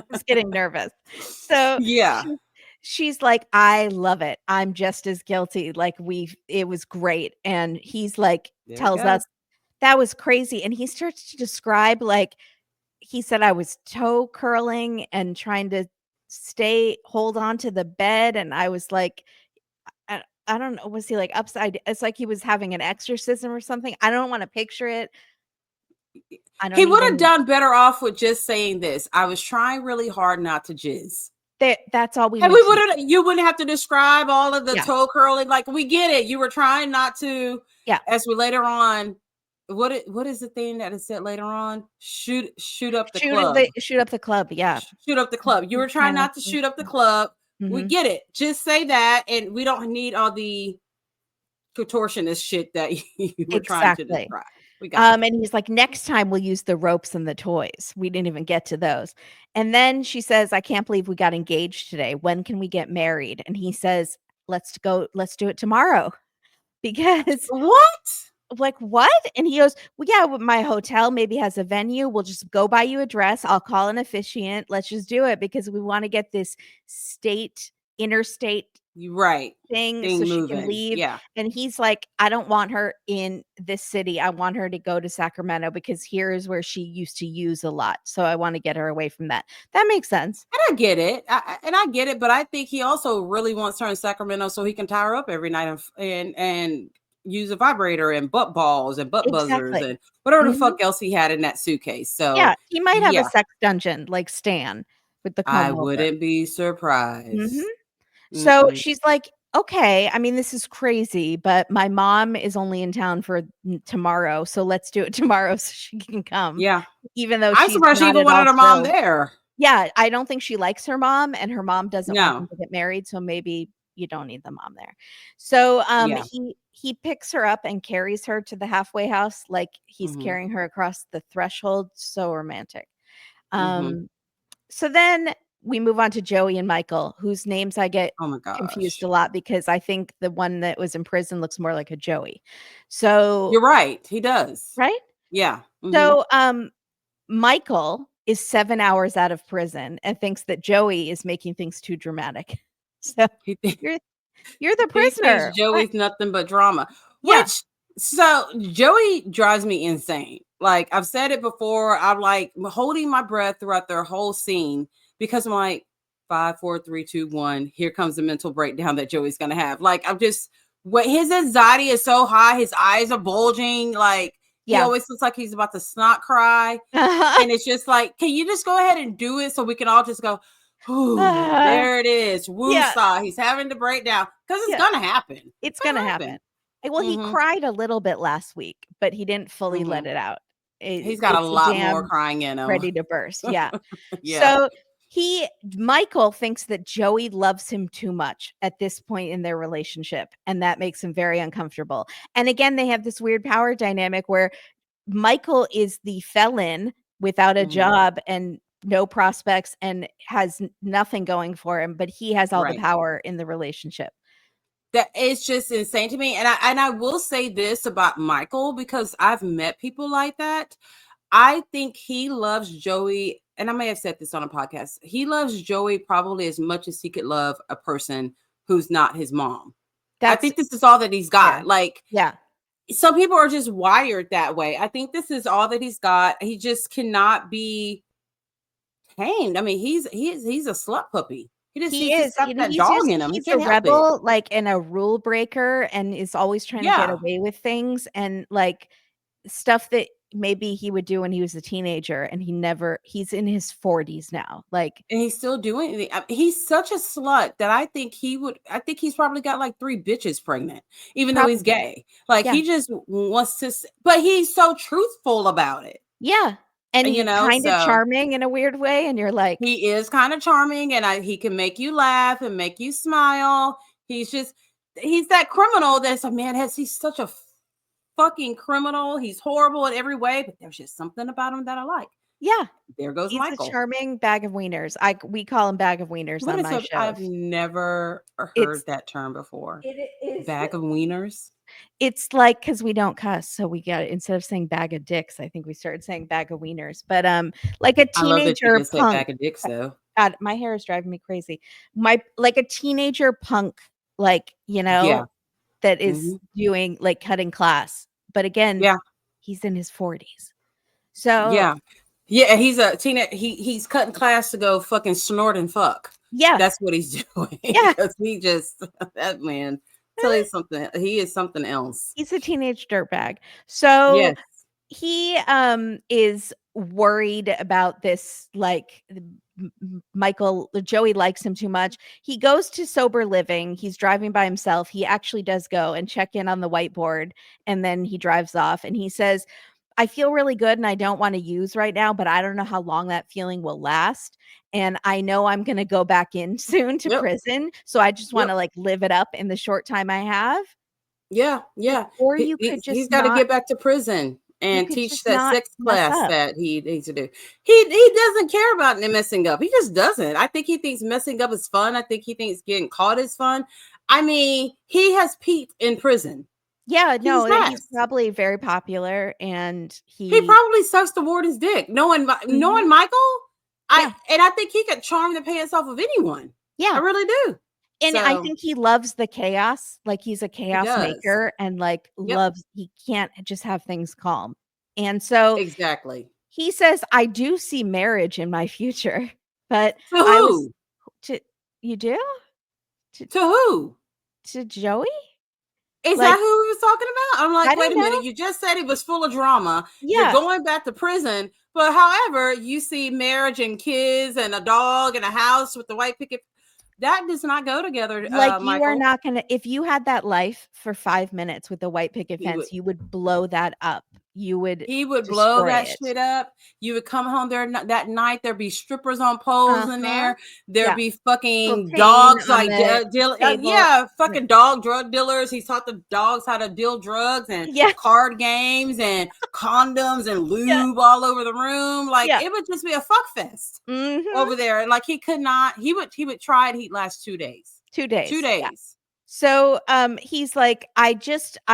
just getting nervous. So Yeah. she's like, "I love it. I'm just as guilty. Like, it was great." And he's like There we tells go. us, "That was crazy." And he starts to describe, like, he said, "I was toe curling and trying to hold on to the bed." And I was like, I don't know, was he, like, upside it's like he was having an exorcism or something. I don't wanna picture it. I He don't would have even done better off with just saying this. I was trying really hard not to jizz. that's all we And need to know. you wouldn't have to describe all of the Yeah, toe curling. Like, we get it. You were trying not to, yeah. as we later on, what is the thing that is said later on? Shoot up the club. Shoot up the club, yeah. Shoot up the club. You were trying Trying not not to to shoot up the club. We Mhm. get it. Just say that, and we don't need all the contortionist shit that you were trying to Exactly. describe. We got it. And he's like, "Next time we'll use the ropes and the toys." We didn't even get to those. And then she says, "I can't believe we got engaged today. When can we get married?" And he says, let's do it tomorrow." Because What? like, "What?" And he goes, "Well, yeah, my hotel maybe has a venue. We'll just go buy you a dress. I'll call an officiant. Let's just do it because we want to get this interstate Right. thing so Thing she can moving. leave, Yeah. and he's like, "I don't want her in this city, I want her to go to Sacramento because here is where she used to use a lot, so I wanna get her away from that." That makes sense. And I get it. I get it, but I think he also really wants her in Sacramento so he can tie her up every night and use a vibrator and butt balls and butt buzzers Exactly. and whatever the Mhm. fuck else he had in that suitcase. So, Yeah, he might have a yeah, sex dungeon like Stan with the I comb over. wouldn't be Mhm. surprised. So Mm-mm. she's like, "Okay, I mean, this is crazy, but my mom is only in town for tomorrow, so let's do it tomorrow so she can come," Yeah. even though I'm she's surprised she not even at wanted all her mom thrilled. there. Yeah, I don't think she likes her mom, and her mom doesn't want them No. to get married, so maybe you don't need the mom there. So, Yeah. he picks her up and carries her to the halfway house like he's Hmm. carrying her across the threshold, so romantic. Hmm. Um, so then we move on to Joey and Michael, whose names I get Oh my confused gosh. a lot because I think the one that was in prison looks more like a Joey. So You're right. He does. right? Yeah. Hmm. So, Michael is 7 hours out of prison and thinks that Joey is making things too dramatic. So, He you're you're the He thinks prisoner. What? Joey's nothing but drama, Yeah. which so Joey drives me insane. Like I've said it before, I'm like holding my breath throughout their whole scene because I'm like, 5, 4, 3, 2, 1. Here comes the mental breakdown that Joey's gonna have. Like I'm just what his anxiety is so high, his eyes are bulging, like he Yeah. always looks like he's about to snot cry. And it's just like, can you just go ahead and do it so we can all just go, "Ooh, Uh, there it is. yeah, Woo-saw." He's having to break down because it's yeah, gonna happen. it's It's gonna gonna happen. happen. Well, he Hmm. cried a little bit last week, but he didn't fully let Hmm. it out. He's got a It's a lot more dam crying in him. ready to burst, yeah. Yeah. So, Michael thinks that Joey loves him too much at this point in their relationship, and that makes him very uncomfortable. And again, they have this weird power dynamic where Michael is the felon without a Mhm. job and no prospects and has nothing going for him, but he has all the Right. power in the relationship. That it's just insane to me. And I will say this about Michael because I've met people like that. I think he loves Joey, and I may have said this on a podcast. He loves Joey probably as much as he could love a person who's not his mom. I That's think this is all that he's fair. got. Like Yeah. some people are just wired that way. I think this is all that he's got. He just cannot be tamed. I mean, he's a slut puppy. He just He needs to is, suck that dog in him. He he's a can't help it. rebel, like, and a rule breaker and is always trying to get Yeah. away with things and, like, stuff that maybe he would do when he was a teenager and he's in his 40s now, like, And he's still doing it. He's such a slut that I think he's probably got like 3 bitches pregnant, even though he's probably. gay. Like Yeah. he just wants to, but he's so truthful about it, Yeah, and he's kinda so charming in a weird way, and you're like, he is kind of charming and he can make you laugh and make you smile. He's just, he's that criminal that's a man, he's such a fucking criminal. He's horrible in every way, but there's just something about him that I like. yeah, There goes he's a Michael. charming bag of wieners. We call him bag of wieners What on is my a I've shows. never heard It's that term before. it is Bag of wieners? it's like because we don't cuss, so we got instead of saying bag of dicks, I think we started saying bag of wieners, but, like a I love that you teenager just said punk. bag of dicks though. God, my hair is driving me crazy. My like a teenager punk, like, Yeah. that is Mhm. doing like cutting class. But again, Yeah. he's in his 40s. So, Yeah. Yeah, he's a he's cutting class to go fucking snort and fuck. yeah, That's what he's doing yeah. because he just that man, tell you something, he is something else. He's a teenage dirtbag. So Yes. he is worried about this like Michael Joey likes him too much. He goes to sober living. He's driving by himself. He actually does go and check in on the whiteboard and then he drives off and he says, "I feel really good and I don't want to use right now, but I don't know how long that feeling will last. And I know I'm going to go back in soon to Yep. prison. So I just want Yep. to like live it up in the short time I have." Yeah, Like, yeah. or you could He's just got to not get back to prison you and could teach just that not sex mess class up. that he needs to do. He doesn't care about messing up. He just doesn't. I think he thinks messing up is fun. I think he thinks getting caught is fun. I mean, he has peaked in prison. Yeah, He no, that he's has. probably very popular and He he probably sucks the warden's dick. Mhm. Knowing Michael, Yeah, I think he could charm the pants off of anyone. I yeah. really do. And I So think he loves the chaos, like, he's a he chaos does. maker and, like, Yep, he can't just have things calm. And so exactly. he says, "I do see marriage in my future," but To I was who? to you do? To To who? Joey? Is that Like, who he was talking about? I'm I like, wait don't a minute. know. You just said he was full of drama. You're Yeah, going back to prison, but however, you see marriage and kids and a dog and a house with the white picket. That does not go together, like, you are Michael. not gonna if you had that life for 5 minutes with a white picket He would fence, you would blow that up. You would He would blow destroy that it. shit up. You would come home there that night. There'd be strippers on poles in Uh-huh. there. There'd Yeah. be fucking Cocaine dogs on like the table. yeah, Yeah. fucking dog drug dealers. He's taught the dogs how to deal drugs and Yeah, card games and condoms and yeah, lube all over the room. Like yeah. it would just be a fuck fest Mhm. over there. And like he could not. He would try it. He'd last 2 days. 2 Two days. Yeah. days. So, he's like, I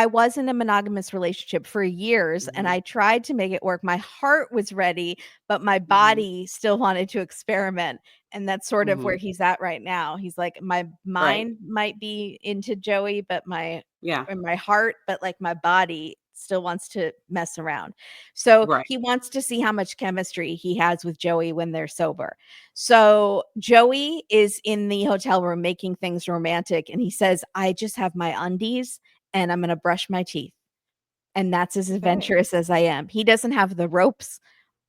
was in a monogamous relationship for years and Mm-hmm, I tried to make it work. My heart was ready, but my mm-hmm, body still wanted to experiment. And that's sort of mm-hmm. where he's at right now. He's like, my Right. mind might be into Joey, but Yeah. my heart, but like my body still wants to mess around. So Right. he wants to see how much chemistry he has with Joey when they're sober. So Joey is in the hotel room making things romantic and he says, "I just have my undies and I'm going to brush my teeth." And that's as Okay. adventurous as I am. He doesn't have the ropes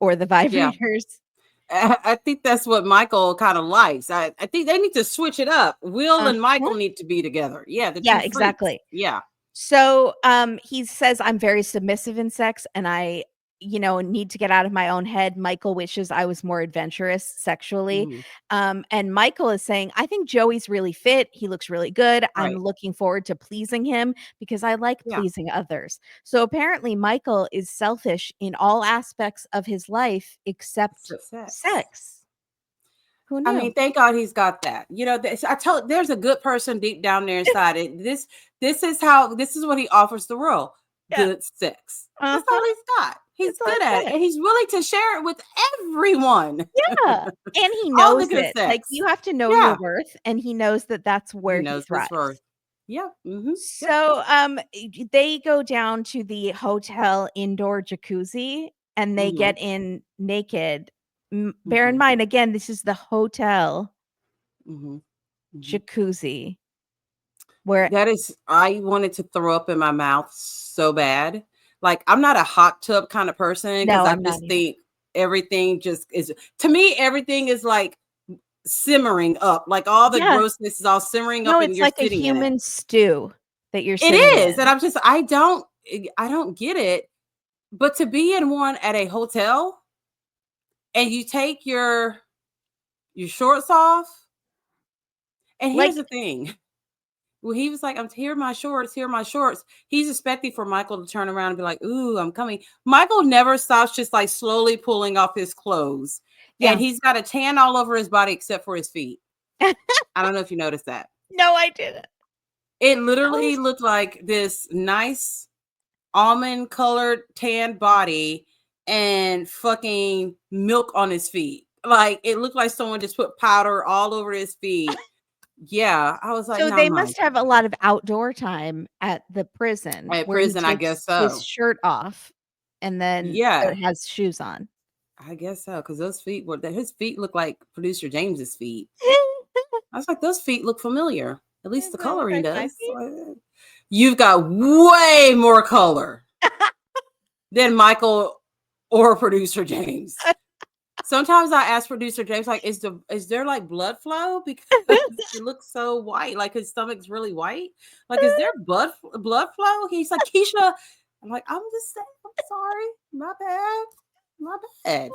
or the Yeah. vibrators. I think that's what Michael kind of likes. I think they need to switch it up. Will and Uh-huh. Michael need to be together. Yeah, the Yeah, two freaks. exactly. Yeah. So, he says, "I'm very submissive in sex and I, need to get out of my own head." Michael wishes I was more adventurous sexually. Mhm. And Michael is saying, "I think Joey's really fit. He looks really good. I'm Right. looking forward to pleasing him because I like Yeah. pleasing others." So apparently Michael is selfish in all aspects of his life except Success. sex. Who I knew? mean, thank God he's got that. I told there's a good person deep down there inside it. This is what he offers the world. Yeah. Good sex. That's all Uh-huh. he's got. He's That's all good he's at it. got. And he's willing to share it with everyone. Yeah, and he All the knows good it. Like, sex. you have to know your Yeah. worth, and he knows that that's He where he knows his worth. thrives. Yeah. Mm-hmm. Yep. So, they go down to the hotel indoor jacuzzi, and they Mm-hmm. get in naked. Bear in Mm-hmm. mind, again, this is the hotel Mm-hmm. Mm-hmm. jacuzzi where That is, I wanted to throw up in my mouth so bad. Like, I'm not a hot tub kind of person because no, I I'm not just either. think everything just is, to me, everything is like simmering up. Like all the Yeah. grossness is all simmering No, up and it's you're like a sitting in it. human stew that you're It sitting is. And in. I don't get it. But to be in one at a hotel and you take your shorts off. And here's Like, the thing. Well, he was like, "I'm here, are my shorts. Here are my shorts." He's expecting for Michael to turn around and be like, "Ooh, I'm coming." Michael never stops, just like slowly pulling off his clothes, and yeah. he's got a tan all over his body except for his feet. I don't know if you noticed that. No, I didn't. It I literally was looked like this nice almond colored tan body and fucking milk on his feet. Like it looked like someone just put powder all over his feet. Yeah, I was like, So "Nah, they must have a Michael." lot of outdoor time at the prison At where he prison, I takes guess his so. shirt off and then Yeah. has shoes on. I guess so, because those feet were his feet look like producer James's feet. I was like, those feet look familiar. At least Does the that look coloring like my does. feet? You've got way more color than Michael or producer James. Sometimes I ask producer James, like, is there like blood flow? Because it looks so white, like his stomach's really white. Like, is there blood flow? He's like, Keisha. I'm like, I'm just saying, I'm sorry. My bad. My bad.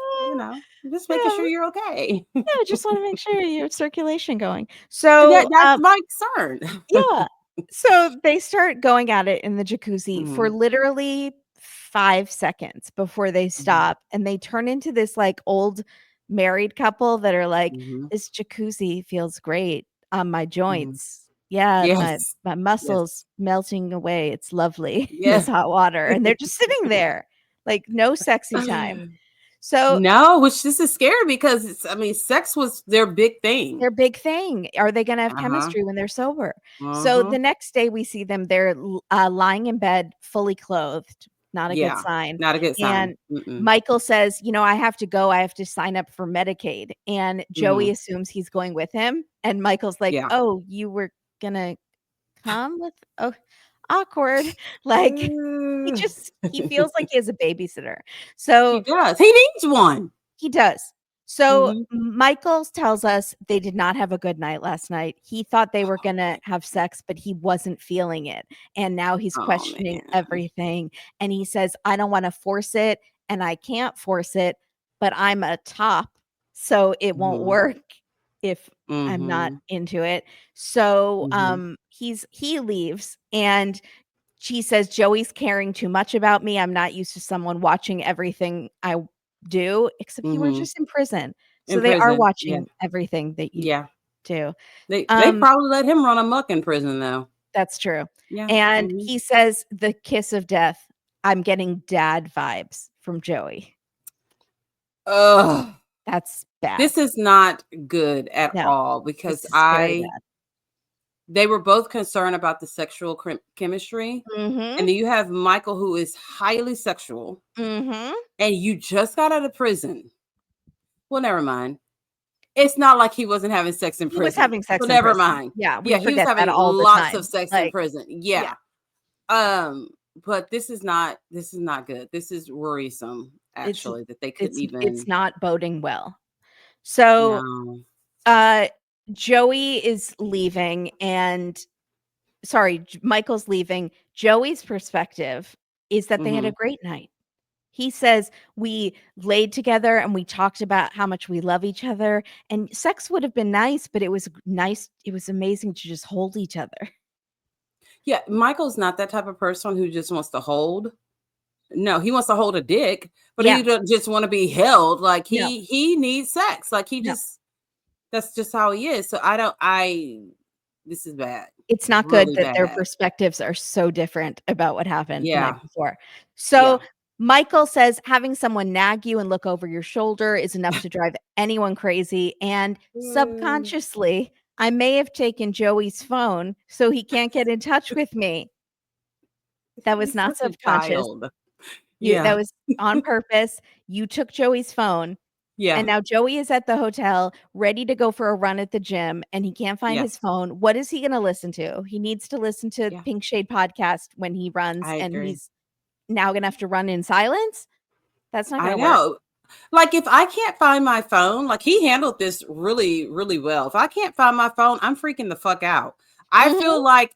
I'm just making Yeah, sure you're okay. yeah, just wanna make sure you have circulation going. Yeah, So, that's my concern. yeah. So they start going at it in the jacuzzi for Mhm, literally 5 seconds before they mhm, stop, and they turn into this, like, old married couple that are like, mhm, "This jacuzzi feels great on my mhm. joints. Yeah, Yes. my Yes. muscles melting away. It's lovely in this Yeah. hot water." And they're just sitting there, like, no sexy time. So no, which this is scary because sex was their big thing. their big thing. Are they gonna have Uh-huh. chemistry when they're sober? So Uh-huh. the next day we see them, they're lying in bed, fully clothed. Not a good Yeah. sign. Not a good sign. And Michael says, I have to go. I have to sign up for Medicaid. And Joey Mhm. assumes he's going with him. And Michael's like, Yeah. oh, you were gonna come with, oh, awkward. Like he feels like he has a babysitter. He So does. He needs one. he does. So Mhm. Michael tells us they did not have a good night last night. He thought they were gonna have sex, but he wasn't feeling it. And now he's Oh questioning man. everything. And he says, I don't want to force it, and I can't force it, but I'm a top, so it won't Mhm. work if I'm not Mhm. into it. So Mhm. he leaves, and she says, Joey's caring too much about me. I'm not used to someone watching everything I do, except you were Mhm. just in prison. So In they are prison. Yeah. watching everything that you Yeah. do. They Um, probably let him run amok in prison though. that's true. Yeah. And Mhm. he says the kiss of death. I'm getting dad vibes from Joey. Ugh. That's bad. This is not good at No, all because this is very bad. they were both concerned about the sexual chemistry. Mhm. And then you have Michael, who is highly sexual, Mhm. and you just got out of prison. Well, never mind. It's not like he wasn't having sex in He was prison. having So sex in never prison. mind. Yeah, we Yeah, he was forget that having all the lots of time. sex in Like, prison. yeah, Yeah. But this is not good. This is worrisome, it's actually, that they couldn't it's even. not boding well. So No. Uh, Joey is leaving and sorry, Michael's leaving. Joey's perspective is that they had a Hmm. great night. He says, "We laid together and we talked about how much we love each other, and sex would have been nice, but it was nice. It was amazing to just hold each other." Yeah, Michael's not that type of person who just wants to hold. No, he wants to hold a dick, but Yeah. he doesn't just want to be held. Like No, he needs sex. Like he no. just that's just how he is. So I this is bad. It's not good Really that their bad. perspectives are so different about what happened the night Yeah. before. Yeah. So, Michael says having someone nag you and look over your shoulder is enough to drive anyone crazy, and Mm. subconsciously, I may have taken Joey's phone so he can't get in touch with me. That was He's not such a subconscious. child. That Yeah. was on purpose. You took Joey's phone, and Yeah. now Joey is at the hotel ready to go for a run at the gym, and he can't find his Yes. phone. What is he gonna listen to? He needs to listen to Yeah. Pink Shade podcast when he runs, I and agree. he's now gonna have to run in silence? That's not I gonna work. know. Like if I can't find my phone, like he handled this really, really well. If I can't find my phone, I'm freaking the fuck out. I Mhm. feel like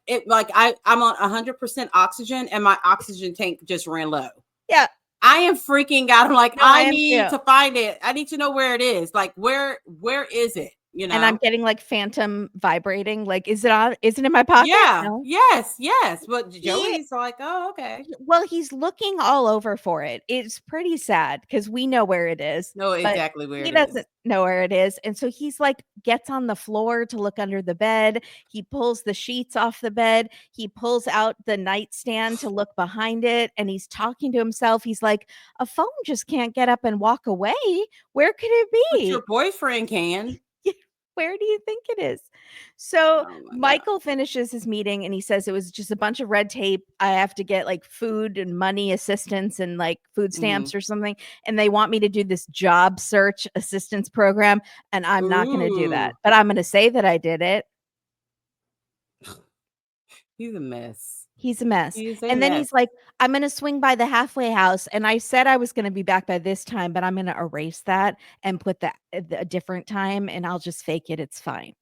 I'm on 100% oxygen and my oxygen tank just ran low. Yeah. I am freaking out. I'm like, No, I I am need too. to find it. I need to know where it is. Like, where is it? You And I'm know? getting, like, phantom vibrating, like, is it in my pocket? Yeah. No. Yes. Yes. But He Joey's like, oh, okay. Well, he's looking all over for it. It's pretty sad because we know where it is, Know but exactly where he it is. doesn't know where it is, and so he's, like, gets on the floor to look under the bed, he pulls the sheets off the bed, he pulls out the nightstand to look behind it, and he's talking to himself, he's like, "A phone just can't get up and walk away. Where could it But be?" your boyfriend can. Where do you think it is? So Oh my God. Michael finishes his meeting and he says it was just a bunch of red tape. I have to get like food and money assistance and like food Mhm. stamps or something. And they want me to do this job search assistance program. And I'm not going to do Ooh. that, but I'm going to say that I did it. He's a mess. He's a mess. He is a And then mess. he's like, I'm going to swing by the halfway house. And I said I was going to be back by this time, but I'm going to erase that and put that a different time and I'll just fake it. It's fine.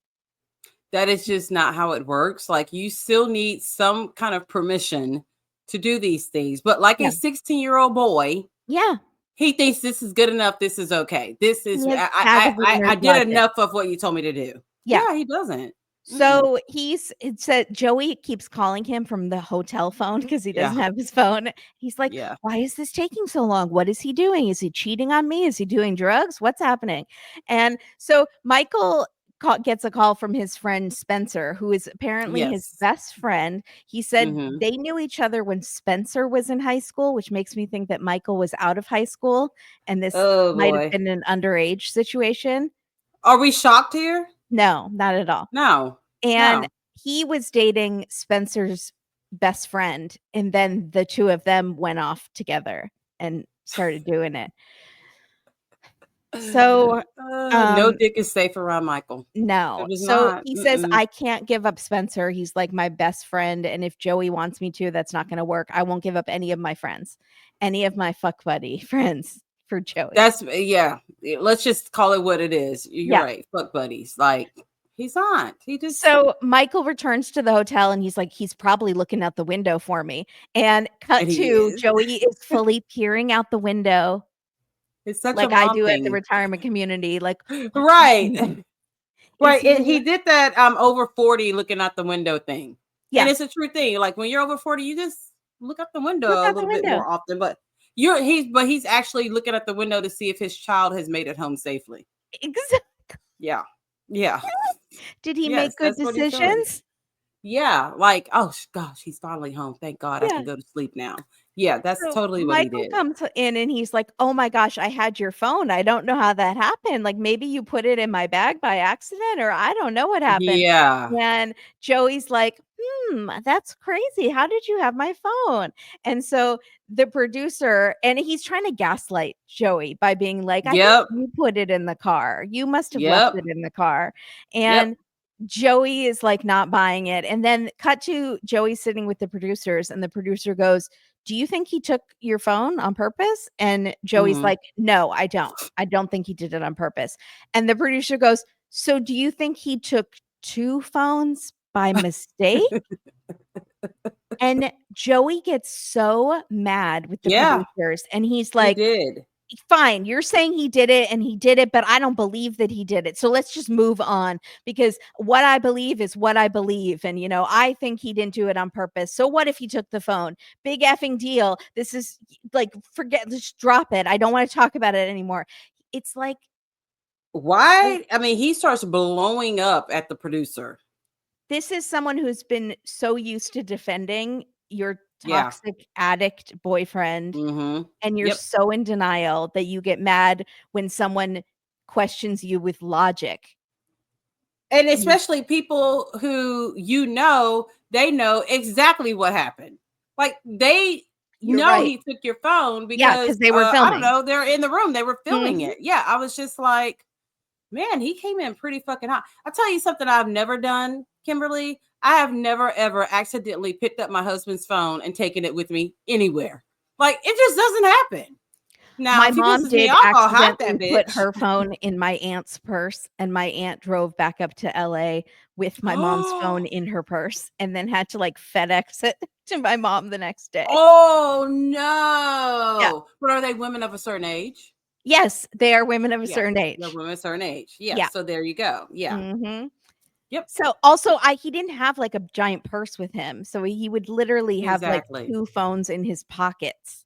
That is just not how it works. Like you still need some kind of permission to do these things. But like Yeah. a 16-year-old boy, Yeah. he thinks this is good enough. This is okay. This is He has I Hagaveener's did logic. enough of what you told me to do. Yeah. Yeah, he doesn't. Mm-mm. So it said Joey keeps calling him from the hotel phone because he doesn't Yeah. have his phone. He's like, Yeah. "Why is this taking so long? What is he doing? Is he cheating on me? Is he doing drugs? What's happening?" And so Michael gets a call from his friend Spencer, who is apparently his Yes. best friend. He said Mhm. they knew each other when Spencer was in high school, which makes me think that Michael was out of high school, and this Oh might have boy. been an underage situation. Are we shocked here? No, not at all. No. And No. he was dating Spencer's best friend, and then the two of them went off together and started doing it. So, No um dick is safe around Michael. no. It is So not. he says, Mm-mm. "I can't give up Spencer. He's like my best friend, and if Joey wants me to, that's not gonna work. I won't give up any of my friends, any of my fuck buddy friends for Joey." That's yeah. Let's just call it what it is. You're Yeah. right. Fuck buddies. Like he's not. He just So Michael returns to the hotel and he's like, "He's probably looking out the window for me." And cut and he to is. Joey is fully peering out the window It's such a like I mom do at the thing. retirement community, like, "What's Right. happening? Is Right. he And alive?" he did that over 40 looking out the window thing. And Yeah, it's a true thing. Like when you're over 40, you just look out the look window a out the little bit window. more often. But he's actually looking at the window to see if his child has made it home safely. Exactly. Yeah. Yeah. Did he Yes, make good that's what he's doing. decisions? Yeah, like, oh gosh, he's finally home. Thank God I can Yeah. go to sleep now. Yeah, that's So totally what he Michael did. comes in and he's like, "Oh my gosh, I had your phone. I don't know how that happened. Like maybe you put it in my bag by accident or I don't know what happened." Yeah. And Joey's like, that's crazy. How did you have my phone?" And so the producer, and he's trying to gaslight Joey by being like, "I think Yep. you put it in the car. You must have left Yep. it in the car." Yep. And Joey is like not buying it. And then cut to Joey sitting with the producers, and the producer goes, "Do you think he took your phone on purpose?" And Joey's Mhm. like, "No, I don't. I don't think he did it on purpose." And the producer goes, "So do you think he took 2 phones by mistake?" And Joey gets so mad with the Yeah, producers, and he's he like, did. "Fine, you're saying he did it and he did it, but I don't believe that he did it. So let's just move on because what I believe is what I believe. And, I think he didn't do it on purpose. So what if he took the phone? Big effing deal. This is like, forget, just drop it. I don't want to talk about it anymore." It's like, so Why? I mean, he starts blowing up at the producer. this is someone who's been so used to defending your Yeah. toxic addict boyfriend, Mhm. and you're Yep. so in denial that you get mad when someone questions you with logic. And And especially people who they know exactly what happened. Like they you're know right. he took your phone Yeah, because 'cause they were I don't filming. know, they're in the room, they were filming Mhm. it. Yeah, I was just like, man, he came in pretty fucking hot. I'll tell you something I've never done, Kimberly. I have never ever accidentally picked up my husband's phone and taken it with me anywhere. Like it just doesn't happen. Now, My if he mom pisses me did off, I'll hide that accidentally put bitch. her phone in my aunt's purse, and my aunt drove back up to LA with my mom's phone in her purse and then had to, like, FedEx it to my mom the next day. Oh Yeah. no. But are they women of a certain age? Yes, they are women of a Yeah, certain they're age. women of a certain age. Yeah, Yeah. so there you go. Yeah. Mhm. Yep. So, also, he didn't have, like, a giant purse with him, so he would literally have, like, Exactly. 2 phones in his pockets.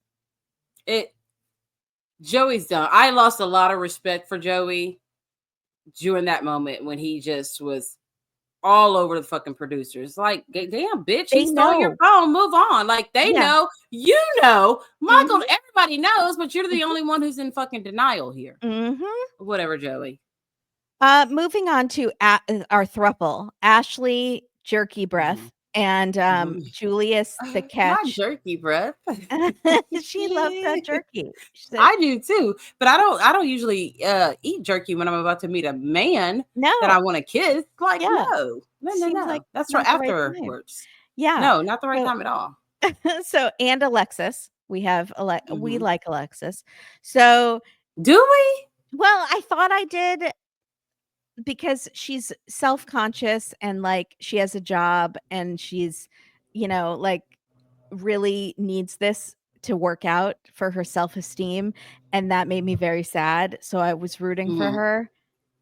It Joey's done. I lost a lot of respect for Joey during that moment when he just was all over the fucking producers. Like, damn, bitch, he They stole your know. phone. Move on. Like, they Yeah. know, Michael, Mhm. everybody knows, but you're the Mhm. only one who's in fucking denial here. Mhm. Whatever, Joey. Moving on to our thruple, Ashley, Jerky Mhm, Breath, and, mhm. Julius, the Not catch. jerky breath. She loves that jerky. She said, I do too, but I don't usually eat jerky when I'm about to meet a man that "No." I want to kiss. Like, Yeah. no, no, no, Seems like no. That's for not the right time. afterwards. Yeah. No, not the right So time at all. and Alexis, we Mhm. like Alexis. So, Do we? well, I thought I did because she's self-conscious and, like, she has a job and she's, like, really needs this to work out for her self-esteem, and that made me very sad, so I was rooting for Mhm. her,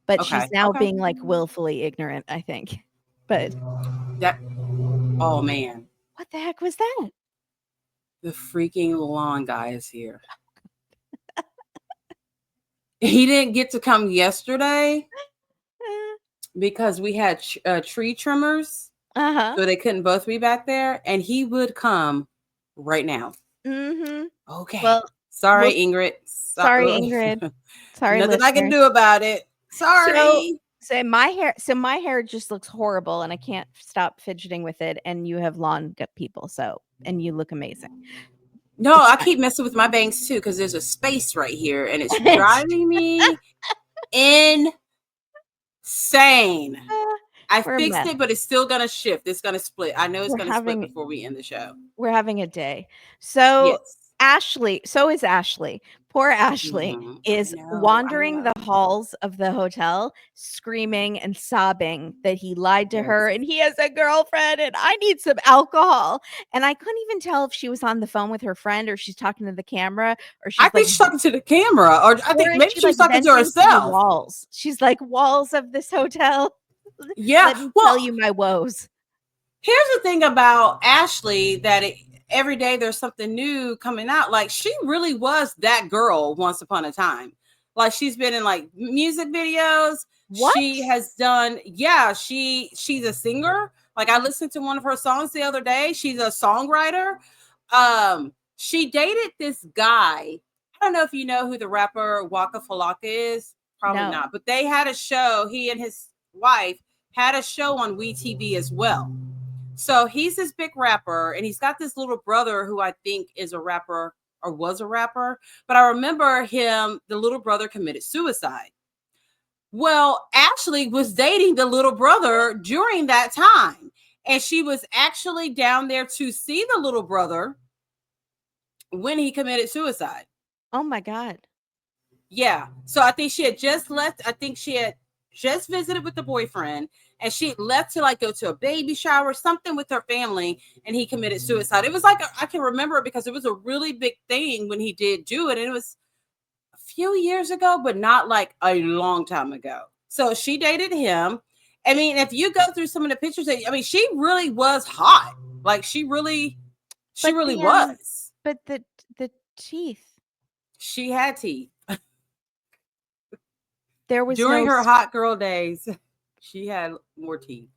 but she's Okay. now Okay. being, like, willfully ignorant, I think. But That. Oh man, what the heck was that? the freaking lawn guy is here. He didn't get to come yesterday. because we had tree trimmers, Uh-huh. so they couldn't both be back there, and he would come right now. Mhm. Okay. Well, Sorry, we'll Ingrid. sorry, Ingrid. Sorry, Nothing I can listeners. do about it. So Sorry. my hair just looks horrible, and I can't stop fidgeting with it, and you have lawn people, and you look amazing. No, It's I fine. keep messing with my bangs too because there's a space right here and it's It's driving me insane. I we're a fixed mess. it, but it's still gonna shift. It's gonna split. I know it's We're gonna split having before we end the show. we're having a day. So Yes. So is Ashley. Poor Ashley I is know. I wandering the know. halls of the hotel, screaming and sobbing that he lied to her Yes. and he has a girlfriend and I need some alcohol. And I couldn't even tell if she was on the phone with her friend or she's talking to the camera or I she's think like, she's talking to the camera, or I or think is maybe she she like was talking to venting to the herself. walls? She's like, walls of this hotel. Yeah. Let me tell Well, you my woes. here's the thing about Ashley that every day there's something new coming out. Like she really was that girl once upon a time. Like she's been in like music videos. What? She has done, yeah, she's a singer. Like I listened to one of her songs the other day. She's a songwriter. She dated this guy. I don't know if you know who the rapper Waka Flocka is. Probably No. not. But they had a show. He and his wife had a show on WeTV as well. So he's this big rapper, and he's got this little brother who I think is a rapper or was a rapper. But I remember him, the little brother committed suicide. Well, Ashley was dating the little brother during that time. And she was actually down there to see the little brother when he committed suicide. Oh my God. Yeah. So I think she had just left. I think she had just visited with the boyfriend and she left to like go to a baby shower, something with her family, and he committed suicide. It was like I can remember it because it was a really big thing when he did do it. And it was a few years ago, but not like a long time ago. So she dated him. I mean, if you go through some of the pictures, I mean, she really was hot. Like she really But was. but the teeth. She had teeth. There was During no her hot girl days, she had more teeth.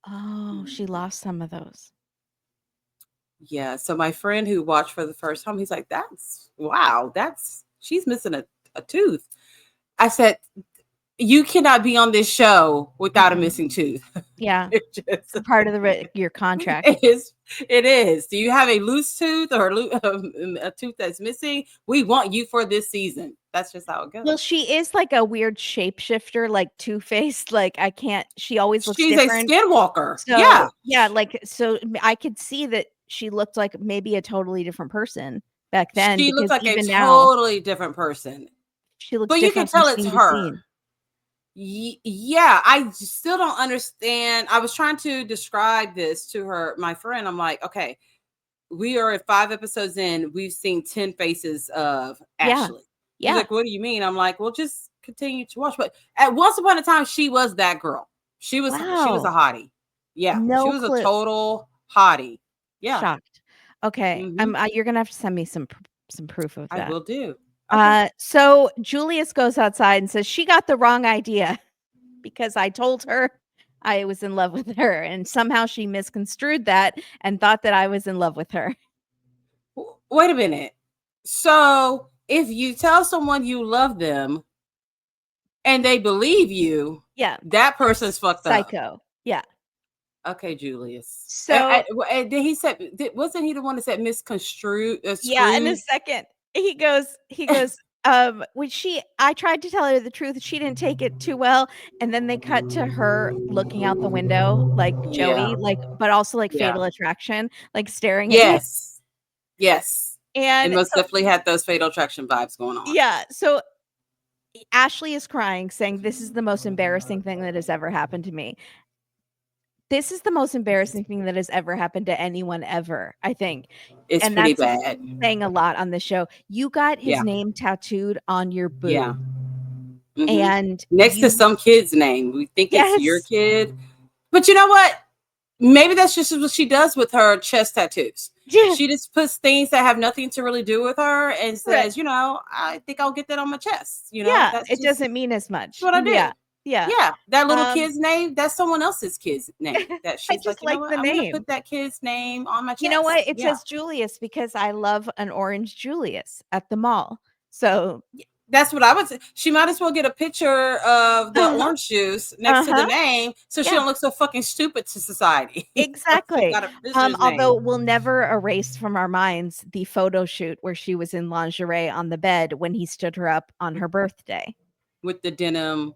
Oh, she lost some of those. Yeah. So my friend who watched for the first time, he's like, "That's wow. She's missing a tooth." I said, "You cannot be on this show without a missing tooth." Yeah. It's just, Part of your contract. it is. It is. Do you have a loose tooth or a tooth that's missing? We want you for this season. That's just how it goes. Well, she is like a weird shapeshifter, like Two-Faced. Like she always looks She's a different. skinwalker. So yeah, I could see that she looked like maybe a totally different person back then She looks because like a even now totally different person. she looks But you can different from tell it's scene to her. scene. Yeah, I still don't understand. I was trying to describe this to my friend. I'm like, okay, we are at 5 episodes in. We've seen 10 faces of Ashley. He's Yeah. like, what do you mean? I'm like, well, just continue to watch. But at once upon a time, she was that girl. She was a hottie. Yeah, she No was a clue. total hottie. Yeah. Shocked. Okay. You're gonna have to send me some proof of I that. will do. Okay. So Julius goes outside and says she got the wrong idea because I told her I was in love with her, and somehow she misconstrued that and thought that I was in love with her. Wait a minute. So if you tell someone you love them and they believe you, Yeah, that person's fucked up. psycho. Yeah. Okay, Julius. So did he said wasn't he the one that said misconstrued? yeah, in a second he goes, when I tried to tell her the truth, she didn't take it too well, and then they cut to her looking out the window like Joey, like, but also like Fatal Attraction, like staring at me. Yes. It And most definitely had those Fatal Attraction vibes going on. Yeah, so Ashley is crying, saying, "This is the most embarrassing thing that has ever happened to me." This is the most embarrassing thing that has ever happened to anyone ever, I think. It's And pretty that's bad. saying a lot on the show. You got his name tattooed on your boob. Yeah. And next to some kid's name. We think it's your Yes. kid. But you know what? Maybe that's just what she does with her chest tattoos. Yeah. She just puts things that have nothing to really do with her and says, Right. you know, I think I'll get that on my chest. You know, Yeah, that's it doesn't mean as much. what I do. Yeah. Yeah. Yeah, that little Um, kid's name, that's someone else's kid's name. That I she's like, just you know like what? the I'm gonna name. put that kid's name on my You know what? chest. It Yeah. says Julius because I love an orange Julius at the mall. So, That's what I would say. She might as well get a picture of the uh-huh, orange juice next to the uh-huh, name so she yeah, don't look so fucking stupid to society. She exactly. got a sister's name Although we'll never erase from our minds the photo shoot where she was in lingerie on the bed when he stood her up on with, her birthday. with the denim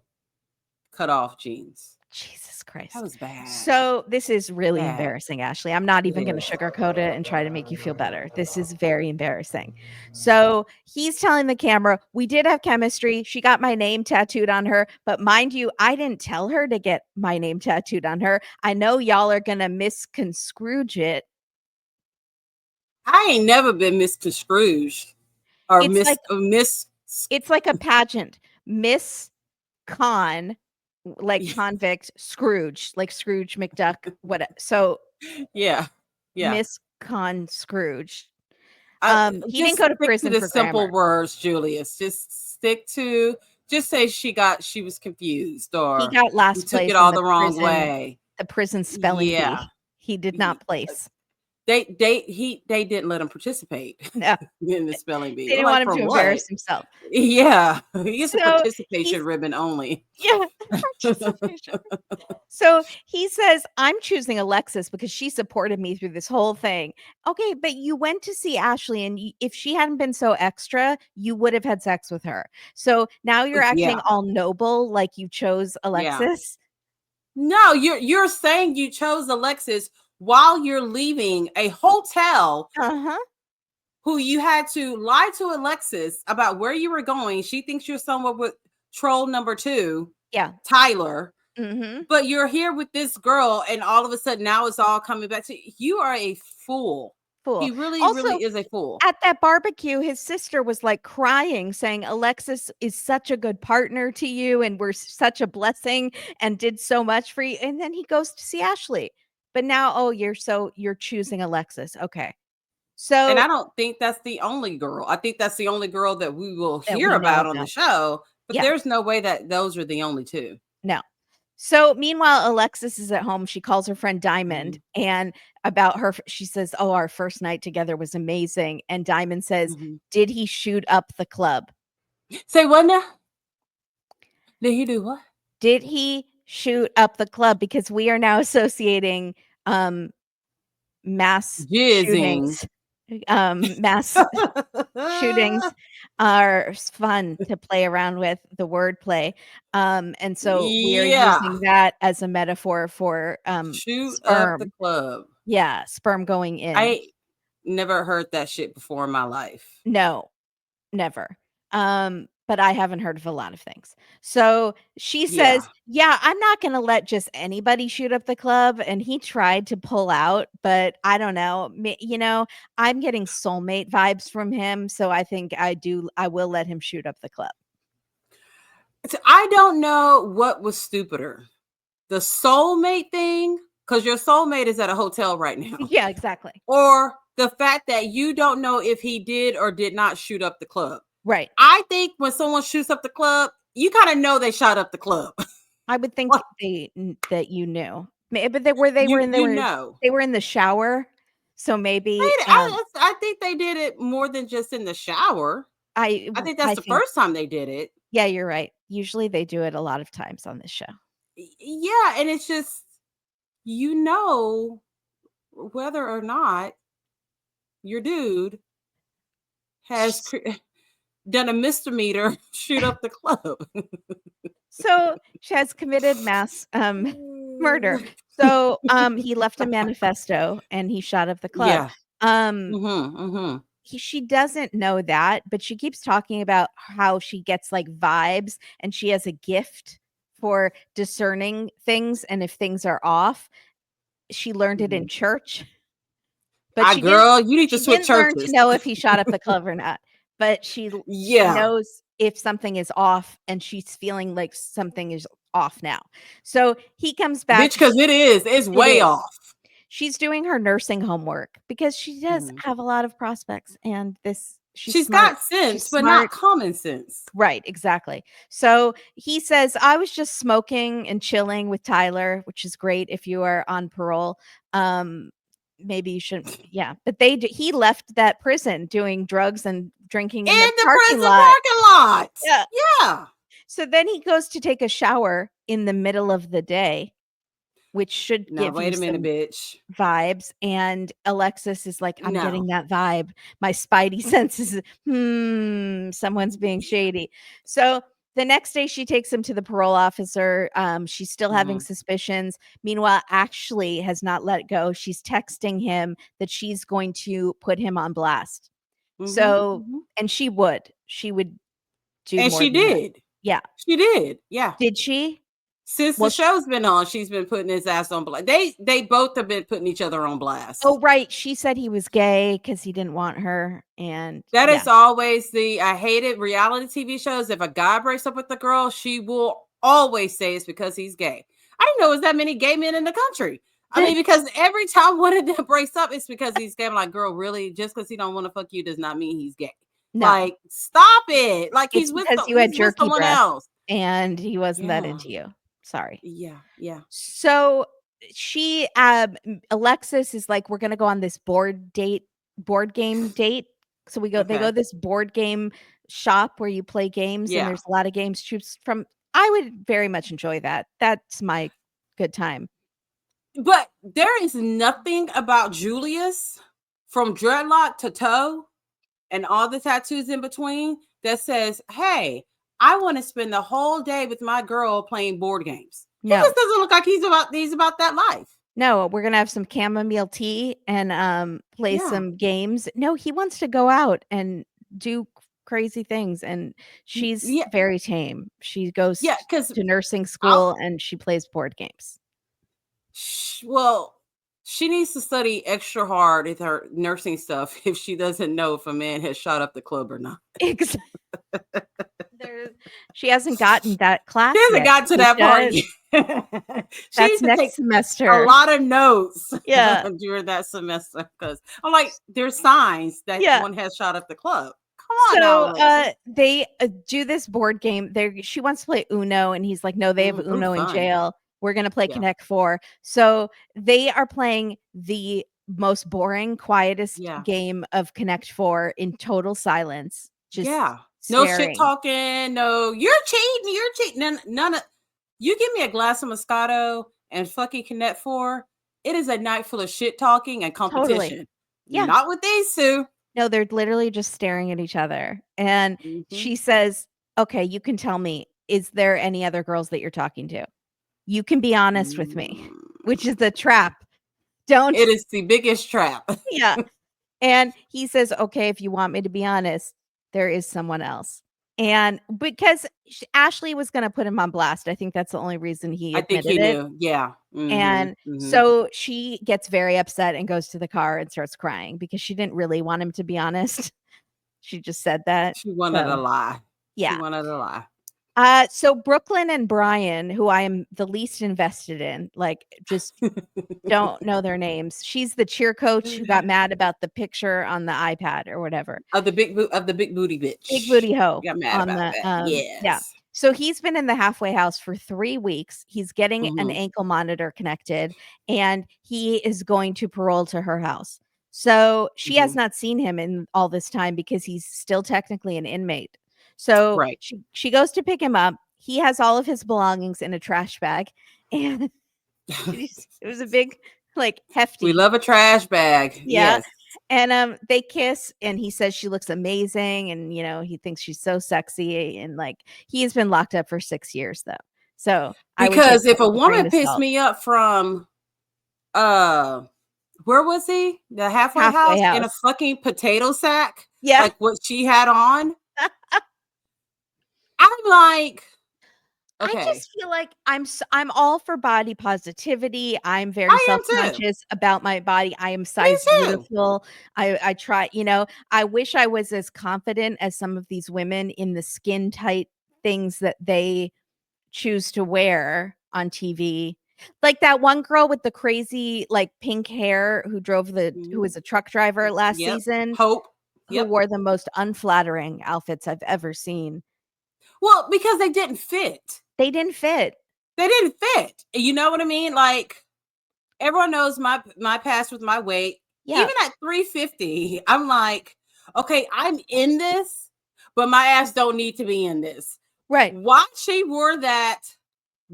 cut off jeans. Jesus That Christ. was bad. So this is really Bad. embarrassing, Ashley. I'm not It even going to is. sugarcoat it and try to make you feel better. This is very embarrassing. So he's telling the camera, we did have chemistry. She got my name tattooed on her. But mind you, I didn't tell her to get my name tattooed on her. I know y'all are going to misconstrue it. I ain't never been misconstrued or It's like miss. it's like a pageant. Miss Con, like convict, Scrooge, like Scrooge McDuck, what so Yeah, yeah. Miss Con Scrooge. I, He didn't just go to stick to prison the for simple grammar. words, Julius. Just stick to. Just say she was confused He or got you last took it place in all the wrong way. the prison spelling Yeah. bee. He did not place. They didn't let him participate No, in the spelling bee. they They're didn't like, want him for to what? embarrass himself. Yeah, he gets a So participation he's ribbon only. yeah, participation. So he says, I'm choosing Alexis because she supported me through this whole thing. Okay, but you went to see Ashley, and if she hadn't been so extra, you would have had sex with her. So now you're acting Yeah, all noble, like you chose yeah. Alexis. No, you're saying you chose Alexis while you're leaving a hotel Uh huh. who you had to lie to Alexis about where you were going. She thinks you're somewhere with troll number 2, Yeah. Tyler. Mm-hmm. But you're here with this girl, and all of a sudden now it's all coming back to you. You are a fool. Fool. He really, really Also, is a fool. at that barbecue, his sister was like crying, saying, Alexis is such a good partner to you, and we're such a blessing and did so much for you. And then he goes to see Ashley. But now, oh, you're choosing Alexis. Okay. And So I don't think that's the only girl. I think that's the only girl that we will that hear we know about on the about. show. But Yeah. there's no way that those are the only 2. No. So meanwhile, Alexis is at home. She calls her friend Diamond Mhm. and about her, she says, oh, our first night together was amazing. And Diamond says, Mhm. did he shoot up the club? Say what now? Did he do what? Did he shoot up the club? Because we are now associating mass Jizzing. shootings. Mass shootings are fun to play around with the wordplay. And so we're Yeah. using that as a metaphor for Shoot up the sperm. club. Yeah, sperm going in. I never heard that shit before in my life. No, never. But I haven't heard of a lot of things. So she Yeah. says, yeah, I'm not going to let just anybody shoot up the club. And he tried to pull out, but I don't know. I'm getting soulmate vibes from him. So I think I will let him shoot up the club. I don't know what was stupider. The soulmate thing, because your soulmate is at a hotel right now. Yeah, exactly. Or the fact that you don't know if he did or did not shoot up the club. Right. I think when someone shoots up the club, you kind of know they shot up the club. I would think that you knew. But they were know. they were in the shower. So maybe I think they did it more than just in the shower. I think that's I the think first time they did it. yeah, you're right. Usually they do it a lot of times on this show. Yeah, and it's just whether or not your dude has done a misdemeanor shoot up the club. So she has committed mass murder. So he left a manifesto and he shot up the club. Yeah. Um Mm-hmm. she doesn't know that, but she keeps talking about how she gets like vibes and she has a gift for discerning things and if things are off. She learned it in church. But Girl, you need to she switch didn't learn to churches. know if he shot up the club or not. But she Yeah. knows if something is off and she's feeling like something is off now. So he comes back. Bitch, because it is. It's way is. off. She's doing her nursing homework because she does Mhm. have a lot of prospects and this She's smart. got sense, She's but not smart. common sense. Right, exactly. So he says, I was just smoking and chilling with Tyler, which is great if you are on parole. Maybe you shouldn't. Yeah, but he left that prison doing drugs and drinking in In the the parking prison lot. parking lot. Yeah. Yeah. So then he goes to take a shower in the middle of the day, which should Now give you wait a minute, some bitch. vibes. And Alexis is like, I'm No. getting that vibe. My spidey senses, someone's being shady. So the next day she takes him to the parole officer. She's still having Mhm. suspicions. Meanwhile, Ashley has not let go. She's texting him that she's going to put him on blast. Mhm. So, Mhm. and she would do And more she than that. did. Yeah. She did. Yeah. Did she? Since the Well, show's been on, she's been putting his ass on blast. They both have been putting each other on blast. oh, right. She said he was gay because he didn't want her. And That yeah, is always I hated reality TV shows. If a guy breaks up with a girl, she will always say it's because he's gay. I didn't know it was that many gay men in the country. I mean, because every time one of them breaks up, it's because he's gay. I'm like, girl, really? Just because he don't want to fuck you does not mean he's gay. no, Like, stop it. Like it's because you had he's with jerky someone breath else. and he wasn't that Yeah. into you. Sorry. Yeah. Yeah. So Alexis is like, we're going to go on this board game date. So they go Okay. this board game shop where you play games and Yeah. there's a lot of games to choose from. I would very much enjoy that. That's my good time. But there is nothing about Julius from dreadlock to toe and all the tattoos in between that says, hey, I want to spend the whole day with my girl playing board games. He No. just doesn't look like he's about that life. No, we're gonna have some chamomile tea and play Yeah. some games. No, he wants to go out and do crazy things, and she's Yeah. very tame. She goes Yeah. Because to nursing I'll school and she plays board games. well, she needs to study extra hard at her nursing stuff if she doesn't know if a man has shot up the club or not. Exactly. She hasn't gotten that class She hasn't yet. got to that part Keisha. yet. She That's needs to take next a semester. lot of notes Yeah. during that semester because I'm like, there's signs that Yeah. one has shot up the club. Come on now, So Alexis. they do this board game. She wants to play Uno, and he's like, "No, they have Ooh, Uno in fun. jail. We're gonna play Yeah, Connect Four." So they are playing the most boring, quietest yeah, game of Connect Four in total silence, just yeah. No shit staring. talking. No, you're cheating. You're cheating. None of you give me a glass of Moscato and fucking Connect Four. It is a night full of shit talking and Totally, competition. yeah. Not with these two. No, they're literally just staring at each other. And Mm-hmm. she says, "Okay, you can tell me. Is there any other girls that you're talking to? You can be honest with me," which is the trap. Don't It is the biggest trap. yeah. And he says, "Okay, if you want me to be honest, there is someone else." And because Ashley was gonna put him on blast, I think that's the only reason he I think he admitted it. knew. Yeah. Mm-hmm. And Mm-hmm. so she gets very upset and goes to the car and starts crying because she didn't really want him to be honest. She just said that. She wanted a So, lie. She yeah. wanted a lie. So Brooklyn and Brian, who I am the least invested in, like, just don't know their names. She's the cheer coach who got mad about the picture on the iPad or whatever. Of the big booty Big bitch. booty hoe Got mad on about the that. yeah. Yes. So he's been in the halfway house for 3 weeks. He's getting an Mhm. ankle monitor connected and he is going to parole to her house. So she has Mhm. not seen him in all this time because he's still technically an inmate. So Right. she goes to pick him up. He has all of his belongings in a trash bag and it was a big, like, We hefty. love a trash bag. Yeah. Yes. And they kiss and he says she looks amazing and he thinks she's so sexy and like he's been locked up for 6 years though. So I would take Because that if a with a grain woman of pissed salt. me up from where was he? The halfway house Halfway in a house. fucking potato sack, Yeah. like what she had on. I'm like, I okay, just feel like I'm all for body positivity. I'm very I am too. self-conscious about my body. I am Me size too. beautiful. I try, I wish I was as confident as some of these women in the skin tight things that they choose to wear on TV. Like that one girl with the crazy, like, pink hair who Mhm. was a truck driver last Yep. season. Hope. who wore the most unflattering outfits I've ever seen. Well, because they didn't fit. They didn't fit. They didn't fit. You know what I mean? Like, everyone knows my past with my weight. Yeah. Even at 350, I'm like, okay, I'm in this, but my ass don't need to be in this. Right. Why she wore that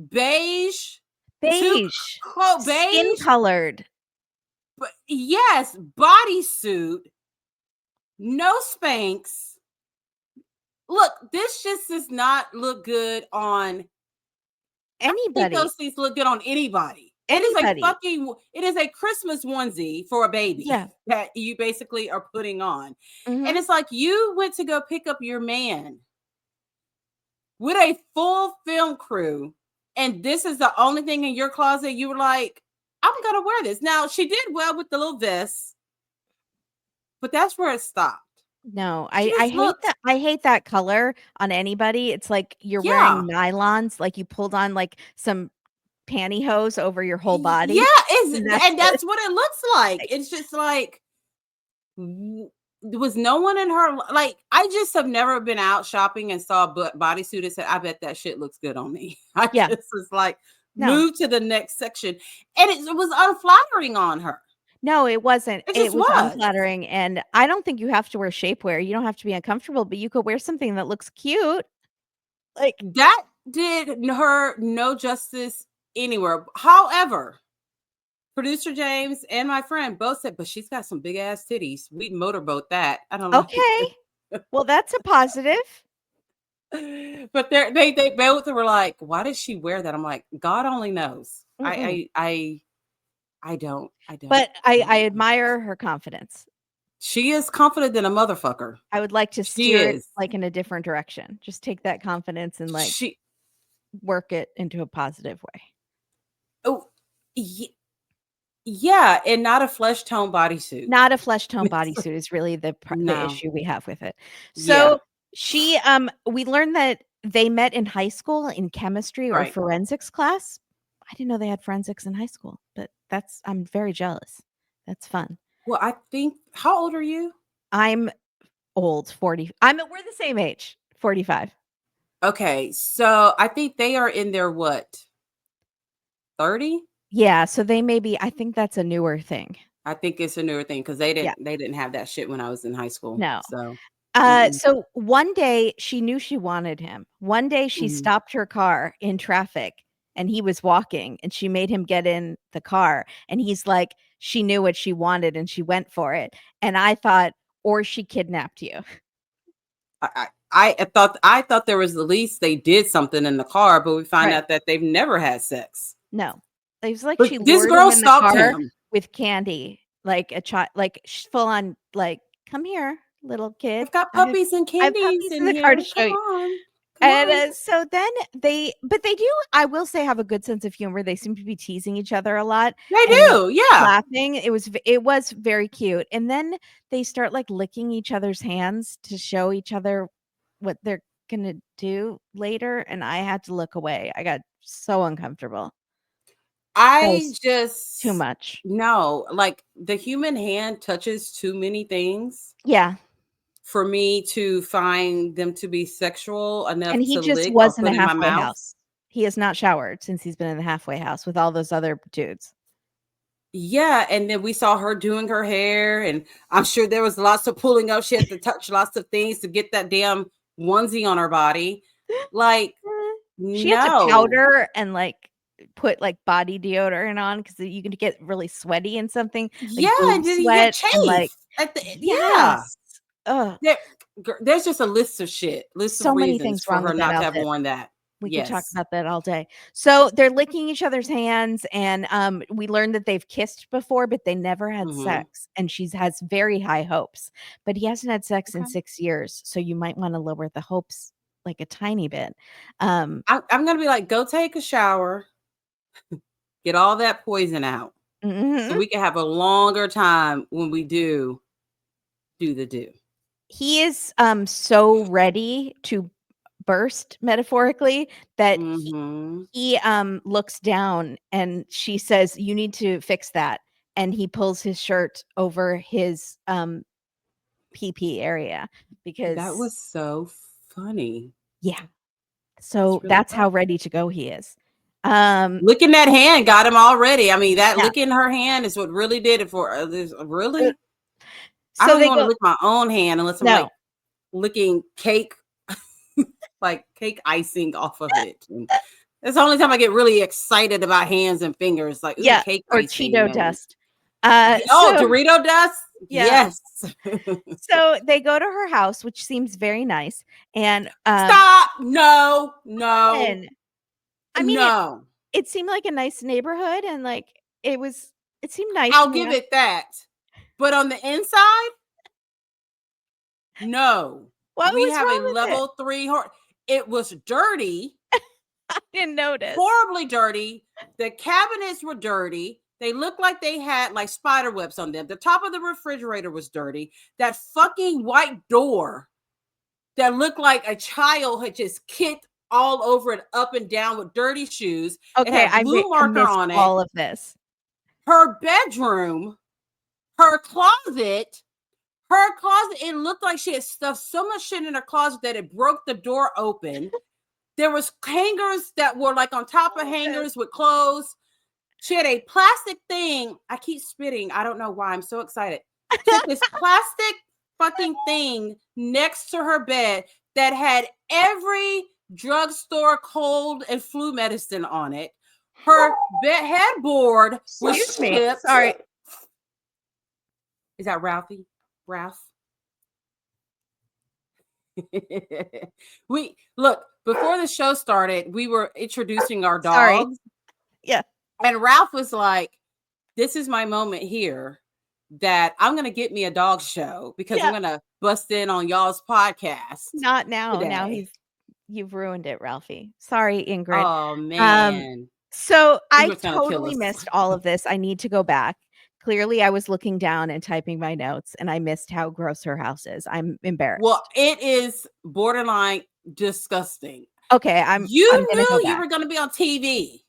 beige, skin colored, but yes, bodysuit, no Spanx. Look, this just does not look good on anybody. I think those things look good on anybody. It is a Christmas onesie for a baby that you basically are putting on. And it's like, you went to go pick up your man with a full film crew, and this is the only thing in your closet. You were like, I'm gonna wear this. Now, she did well with the little vest, but that's where it stopped. No, I hate that. I hate that color on anybody. It's like you're wearing nylons, like you pulled on like some pantyhose over your whole body. Yeah, and that's what it looks like. It's just like, there was no one in her. Like, I just have never been out shopping and saw a bodysuit and said, I bet that shit looks good on me. I just was like, move to the next section. And it was unflattering on her. No, it wasn't. It was unflattering. And I don't think you have to wear shapewear. You don't have to be uncomfortable, but you could wear something that looks cute. Like, that did her no justice anywhere. However, producer James and my friend both said, but she's got some big ass titties. We motorboat that. I don't know. Okay. Well, that's a positive. But they both were like, why does she wear that? I'm like, God only knows. I don't. But I admire her confidence. She is confident than a motherfucker. I would like to steer it like in a different direction. Just take that confidence and like work it into a positive way. Oh, yeah, and not a flesh tone bodysuit. Not a flesh tone bodysuit is really the issue we have with it. So we learned that they met in high school in chemistry or forensics class. I didn't know they had forensics in high school, but I'm very jealous. That's fun. Well, I think, how old are you? I'm old, 40. We're the same age, 45. Okay, so I think they are in their what? 30? Yeah, so they may be. I think that's a newer thing. I think it's a newer thing because they didn't have that shit when I was in high school. No. So so one day she knew she wanted him. One day she stopped her car in traffic and he was walking and she made him get in the car. And he's like, she knew what she wanted and she went for it. And I thought, or she kidnapped you. I thought there was at least they did something in the car, but we find out that they've never had sex. No. It was like she this girl stalked him with candy, like a child, like full on, like, come here, little kid. I've got puppies and candies in the car to show you. And so then they do, I will say, have a good sense of humor. They seem to be teasing each other a lot. They do, yeah. Laughing. It was very cute. And then they start like licking each other's hands to show each other what they're gonna do later. And I had to look away. I got so uncomfortable. I just too much. No, like the human hand touches too many things. Yeah. For me to find them to be sexual enough and he to just lick wasn't or a put in my halfway mouth. house. He has not showered since he's been in the halfway house with all those other dudes. Yeah, and then we saw her doing her hair, and I'm sure there was lots of pulling up. She had to touch lots of things to get that damn onesie on her body. Like, she had to powder and like put like body deodorant on because you can get really sweaty and something. Like and did he get chafed? Like, there's just a list of shit. So many things for her not to have worn that. We could talk about that all day. So they're licking each other's hands, and we learned that they've kissed before, but they never had sex. And she has very high hopes, but he hasn't had sex in 6 years, so you might want to lower the hopes like a tiny bit. I'm gonna be like, go take a shower, get all that poison out, so we can have a longer time when we do the do. He is so ready to burst, metaphorically, that he looks down and she says, you need to fix that, and he pulls his shirt over his PP area because That was so funny. yeah. So really that's funny. how ready to go he is. Licking that hand got him already. I mean, that Yeah. licking her hand is what really did it for really. So I don't they even want to go. lick my own hand unless I'm No. like licking cake, like cake icing off of it. And that's the only time I get really excited about hands and fingers. Like, ooh, Yeah, cake or icing. Cheeto Man. dust. Oh, Dorito dust? Yeah. Yes. So they go to her house, which seems very nice. And Stop. No. and, I mean, No. it seemed like a nice neighborhood, and like it seemed nice. I'll give it that. But on the inside, no. What We was have a wrong with it? level 3 it was dirty. I didn't notice. Horribly dirty. The cabinets were dirty. They looked like they had like spider webs on them. The top of the refrigerator was dirty. That fucking white door that looked like a child had just kicked all over it up and down with dirty shoes. It Okay, had blue I marker missed on it. all of this. Her bedroom, her closet, it looked like she had stuffed so much shit in her closet that it broke the door open. There was hangers that were like on top of hangers with clothes. She had a plastic thing. I keep spitting. I don't know why. I'm so excited. She had this plastic fucking thing next to her bed that had every drugstore cold and flu medicine on it. Her bed headboard was chipped. Sorry. Is that Ralphie? Ralph? We look, before the show started, we were introducing our dogs. Sorry. Yeah. And Ralph was like, this is my moment here that I'm going to get me a dog show because I'm going to bust in on y'all's podcast. Not now. Today. Now you've ruined it, Ralphie. Sorry, Ingrid. Oh, man. So I totally missed all of this. I need to go back. Clearly, I was looking down and typing my notes, and I missed how gross her house is. I'm embarrassed. Well, it is borderline disgusting. Okay, You knew you were going to be on TV.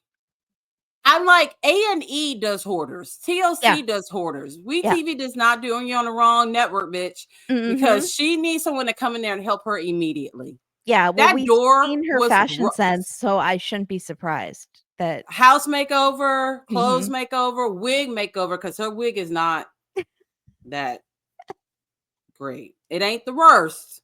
I'm like, A&E does hoarders. TLC does hoarders. TV does not do. You on the wrong network, bitch. Mm-hmm. Because she needs someone to come in there and help her immediately. Yeah, well, we've seen her fashion sense, so I shouldn't be surprised that house makeover, clothes makeover, wig makeover, because her wig is not that great. It ain't the worst,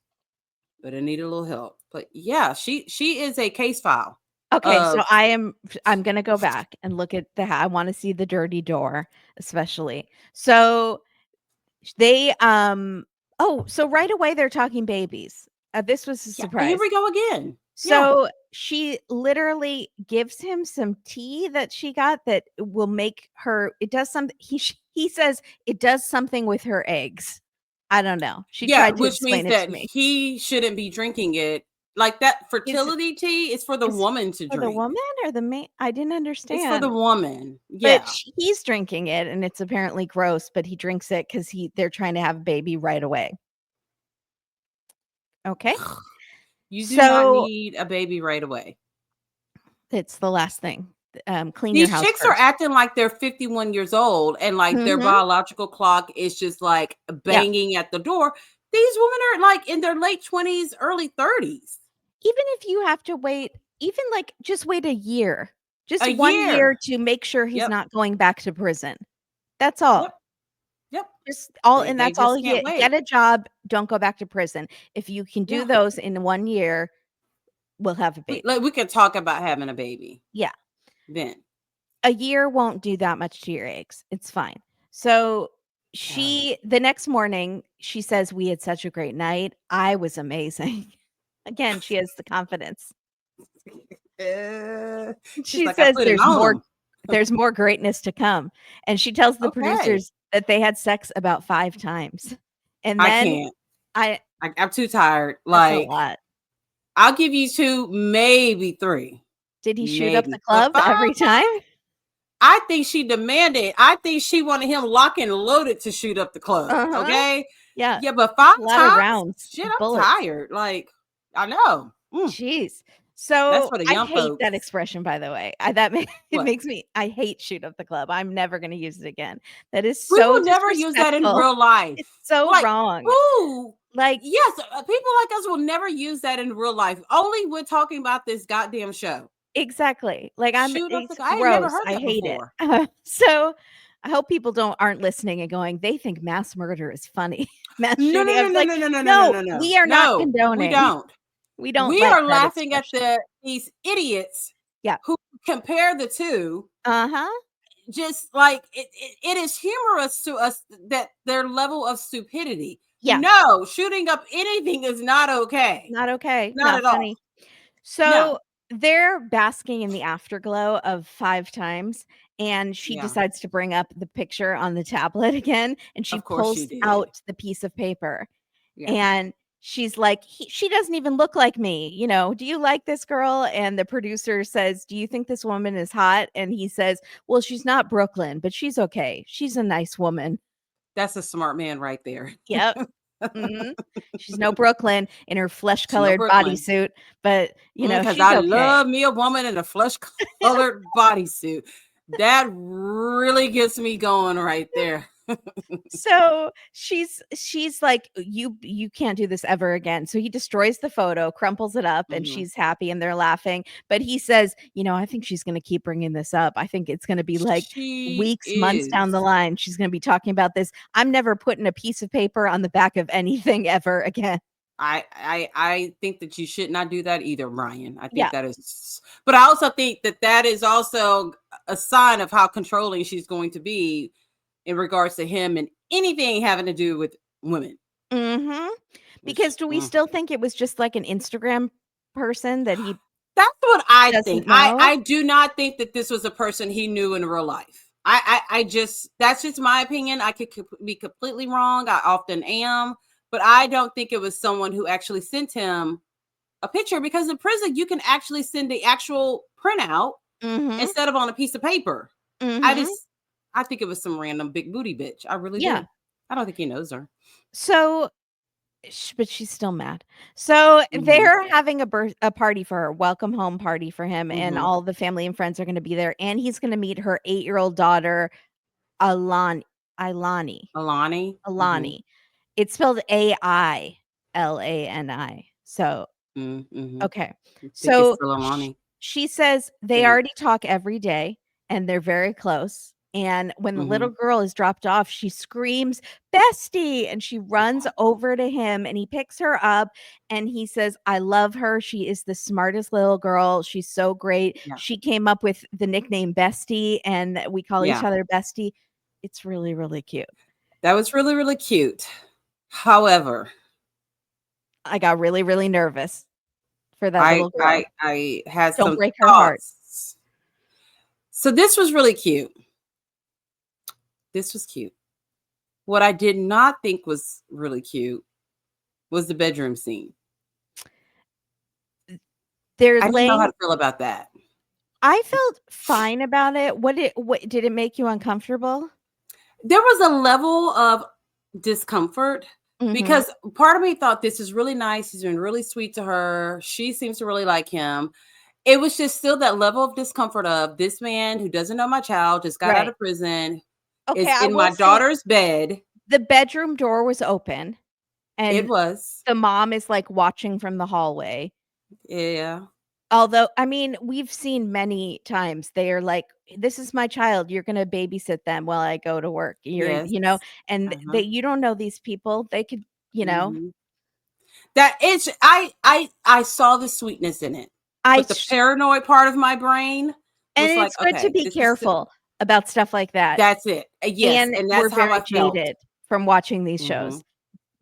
but it needed a little help. But yeah, she is a case file. Okay, so I'm gonna go back and look at I want to see the dirty door, especially. So they so right away they're talking babies. This was a surprise. Here we go again. So she literally gives him some tea that she got that will make her. It does something. He says it does something with her eggs. I don't know. She tried to explain it to me. He shouldn't be drinking it. Like that fertility tea is for the woman to drink. For the woman or the man? I didn't understand. It's for the woman. Yeah. But he's drinking it and it's apparently gross, but he drinks it because they're trying to have a baby right away. Okay. You do not need a baby right away. It's the last thing. Clean These your house chicks first. are acting like they're 51 years old and like their biological clock is just like banging at the door. These women are like in their late 20s, early 30s. Even if you have to wait, just wait a year, just 1 year to make sure he's not going back to prison. That's all. Yep. Just and that's all. Get a job. Don't go back to prison. If you can do those in 1 year, we'll have a baby. We can talk about having a baby. Yeah. Then a year won't do that much to your eggs. It's fine. So the next morning, she says, we had such a great night. I was amazing. Again, she has the confidence. She says there's more greatness to come. And she tells the producers that they had sex about 5 times. And then I'm too tired. Like, I'll give you 2, maybe 3. Did he shoot up the club every time? I think she demanded. I think she wanted him locked and loaded to shoot up the club. Okay. Yeah. But 5 times. Shit, I'm tired. Like, I know. Jeez. So for the I young hate folks. that expression, by the way. It What? makes me. I hate shoot up the club. I'm never going to use it again. That is We so will never use that in disrespectful. real life. It's so Like, wrong. who? Like, Yes, people like us will never use that in real life. Only we're talking about this goddamn show. exactly. Like Shoot up the. it's I ain't never gross. heard I that hate it. before. So I hope people aren't listening and going, they think mass murder is funny. Mass No, no, shooting. I no, was no, like, no, no, no, no, no, no, no, no, we are not no. We condoning. don't. We don't We like are that laughing at expression. these idiots Yeah. who compare the two. Uh-huh. Just like it is humorous to us that their level of stupidity. Yeah. No, shooting up anything is not okay. Not okay. Not Not at all. funny. No. So they're basking in the afterglow of 5 times, and she Yeah. decides to bring up the picture on the tablet again, and she Of course she pulls did. out the piece of paper, Yeah. and she's like, "She doesn't even look like me, do you like this girl?" And the producer says, "Do you think this woman is hot?" And he says, "Well, she's not Brooklyn, but she's okay. She's a nice woman." That's a smart man right there. Yep. Mhm. She's no Brooklyn in her It's no flesh-colored Brooklyn. bodysuit, but, Because she's I okay. love me a woman in a flesh colored bodysuit. That really gets me going right there. So she's like, you can't do this ever again. So he destroys the photo, crumples it up, and Mhm. she's happy and they're laughing. But he says, I think she's going to keep bringing this up. I think it's going to be like She weeks, months down the is. line. She's going to be talking about this. I'm never putting a piece of paper on the back of anything ever again. I think that you should not do that either, Brian. I think Yeah. that is, but I also think that that is also a sign of how controlling she's going to be in regards to him and anything having to do with women. Mhm. Because do we Mm. still think it was just like an Instagram person that he That's what I think. doesn't I know? I do not think that this was a person he knew in real life. I just, that's just my opinion. I could be completely wrong. I often am, but I don't think it was someone who actually sent him a picture, because in prison you can actually send the actual printout Mhm. instead of on a piece of paper. I Mhm. just, I think it was some random big booty bitch. I really Yeah. do. I don't think he knows her. So but she's still mad. So Mm-hmm. they're having a party for her, welcome home party for him, and Mm-hmm. all the family and friends are gonna be there, and he's gonna meet her 8-year-old daughter, Alani Ilani Alani. Mm-hmm. Alani. It's spelled Ailani. So, Mm-hmm. okay. I think it's So still Alani. she says they Think. already talk every day and they're very close. And when the Mm-hmm. little girl is dropped off, she screams, "Bestie!" And she runs over to him and he picks her up and he says, "I love her. She is the smartest little girl. She's so great. Yeah. She came up with the nickname Bestie and we call each Yeah. other Bestie." It's really, really cute. That was really, really cute. However, I got really, really nervous for that I little I girl. I had Don't some break her heart. thoughts. So this was really cute. This was cute. What I did not think was really cute was the bedroom scene. They're I didn't know how laying to feel about that. I felt fine about it. What did it make you uncomfortable? There was a level of discomfort Mhm. because part of me thought this is really nice. He's been really sweet to her. She seems to really like him. It was just still that level of discomfort of this man who doesn't know my child, just got out Right. of prison, Okay, is I in my will say daughter's bed. the bedroom door was open, It and was. the mom is, like, watching from the hallway. Yeah. Although, I mean, we've seen many times they are like, "This is my child, you're gonna babysit them while I go to work." Yes. And Uh-huh. you don't know these people. They could, you know Mhm. That it's I saw the sweetness in it, I but the sh paranoid part of my brain and was like, it's good to okay, be this is still, careful about stuff like that, that's it. Yes, and and we're that's how very I felt. jaded from watching these Mhm. shows.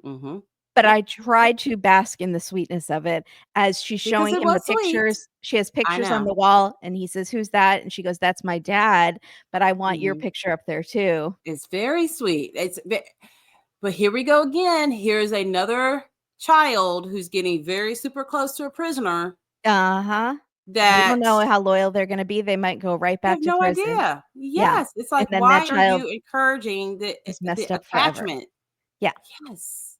Mhm. But Yep. I tried to bask in the sweetness of it as she's Because showing it him the was sweet. pictures. She has I pictures on know. the wall, and he says, "Who's that?" And she goes, "That's my dad, but I want your Mhm. picture up there too." It's very sweet. But here we go again. Here's another child who's getting very super close to a prisoner Uh-huh. We don't that know how loyal they're gonna be. They might go right you have back to no prison. idea. Yeah. Yes, it's And like, then that why are child you encouraging the is the messed up forever. attachment? Yeah. Yes.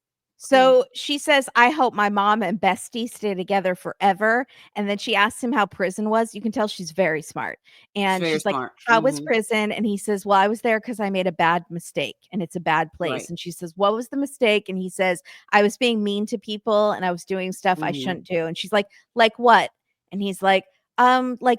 Yeah. So she says, I hope my mom and bestie stay together forever. And then she asks him how prison was. You can tell she's very smart. It's And very she's like, smart. how was prison? And he says, well, I was there because I made a bad mistake and it's a bad place. Right. And she says, what was the mistake? And he says, I was being mean to people and I was doing stuff I Mhm. shouldn't do. And she's like what? And he's like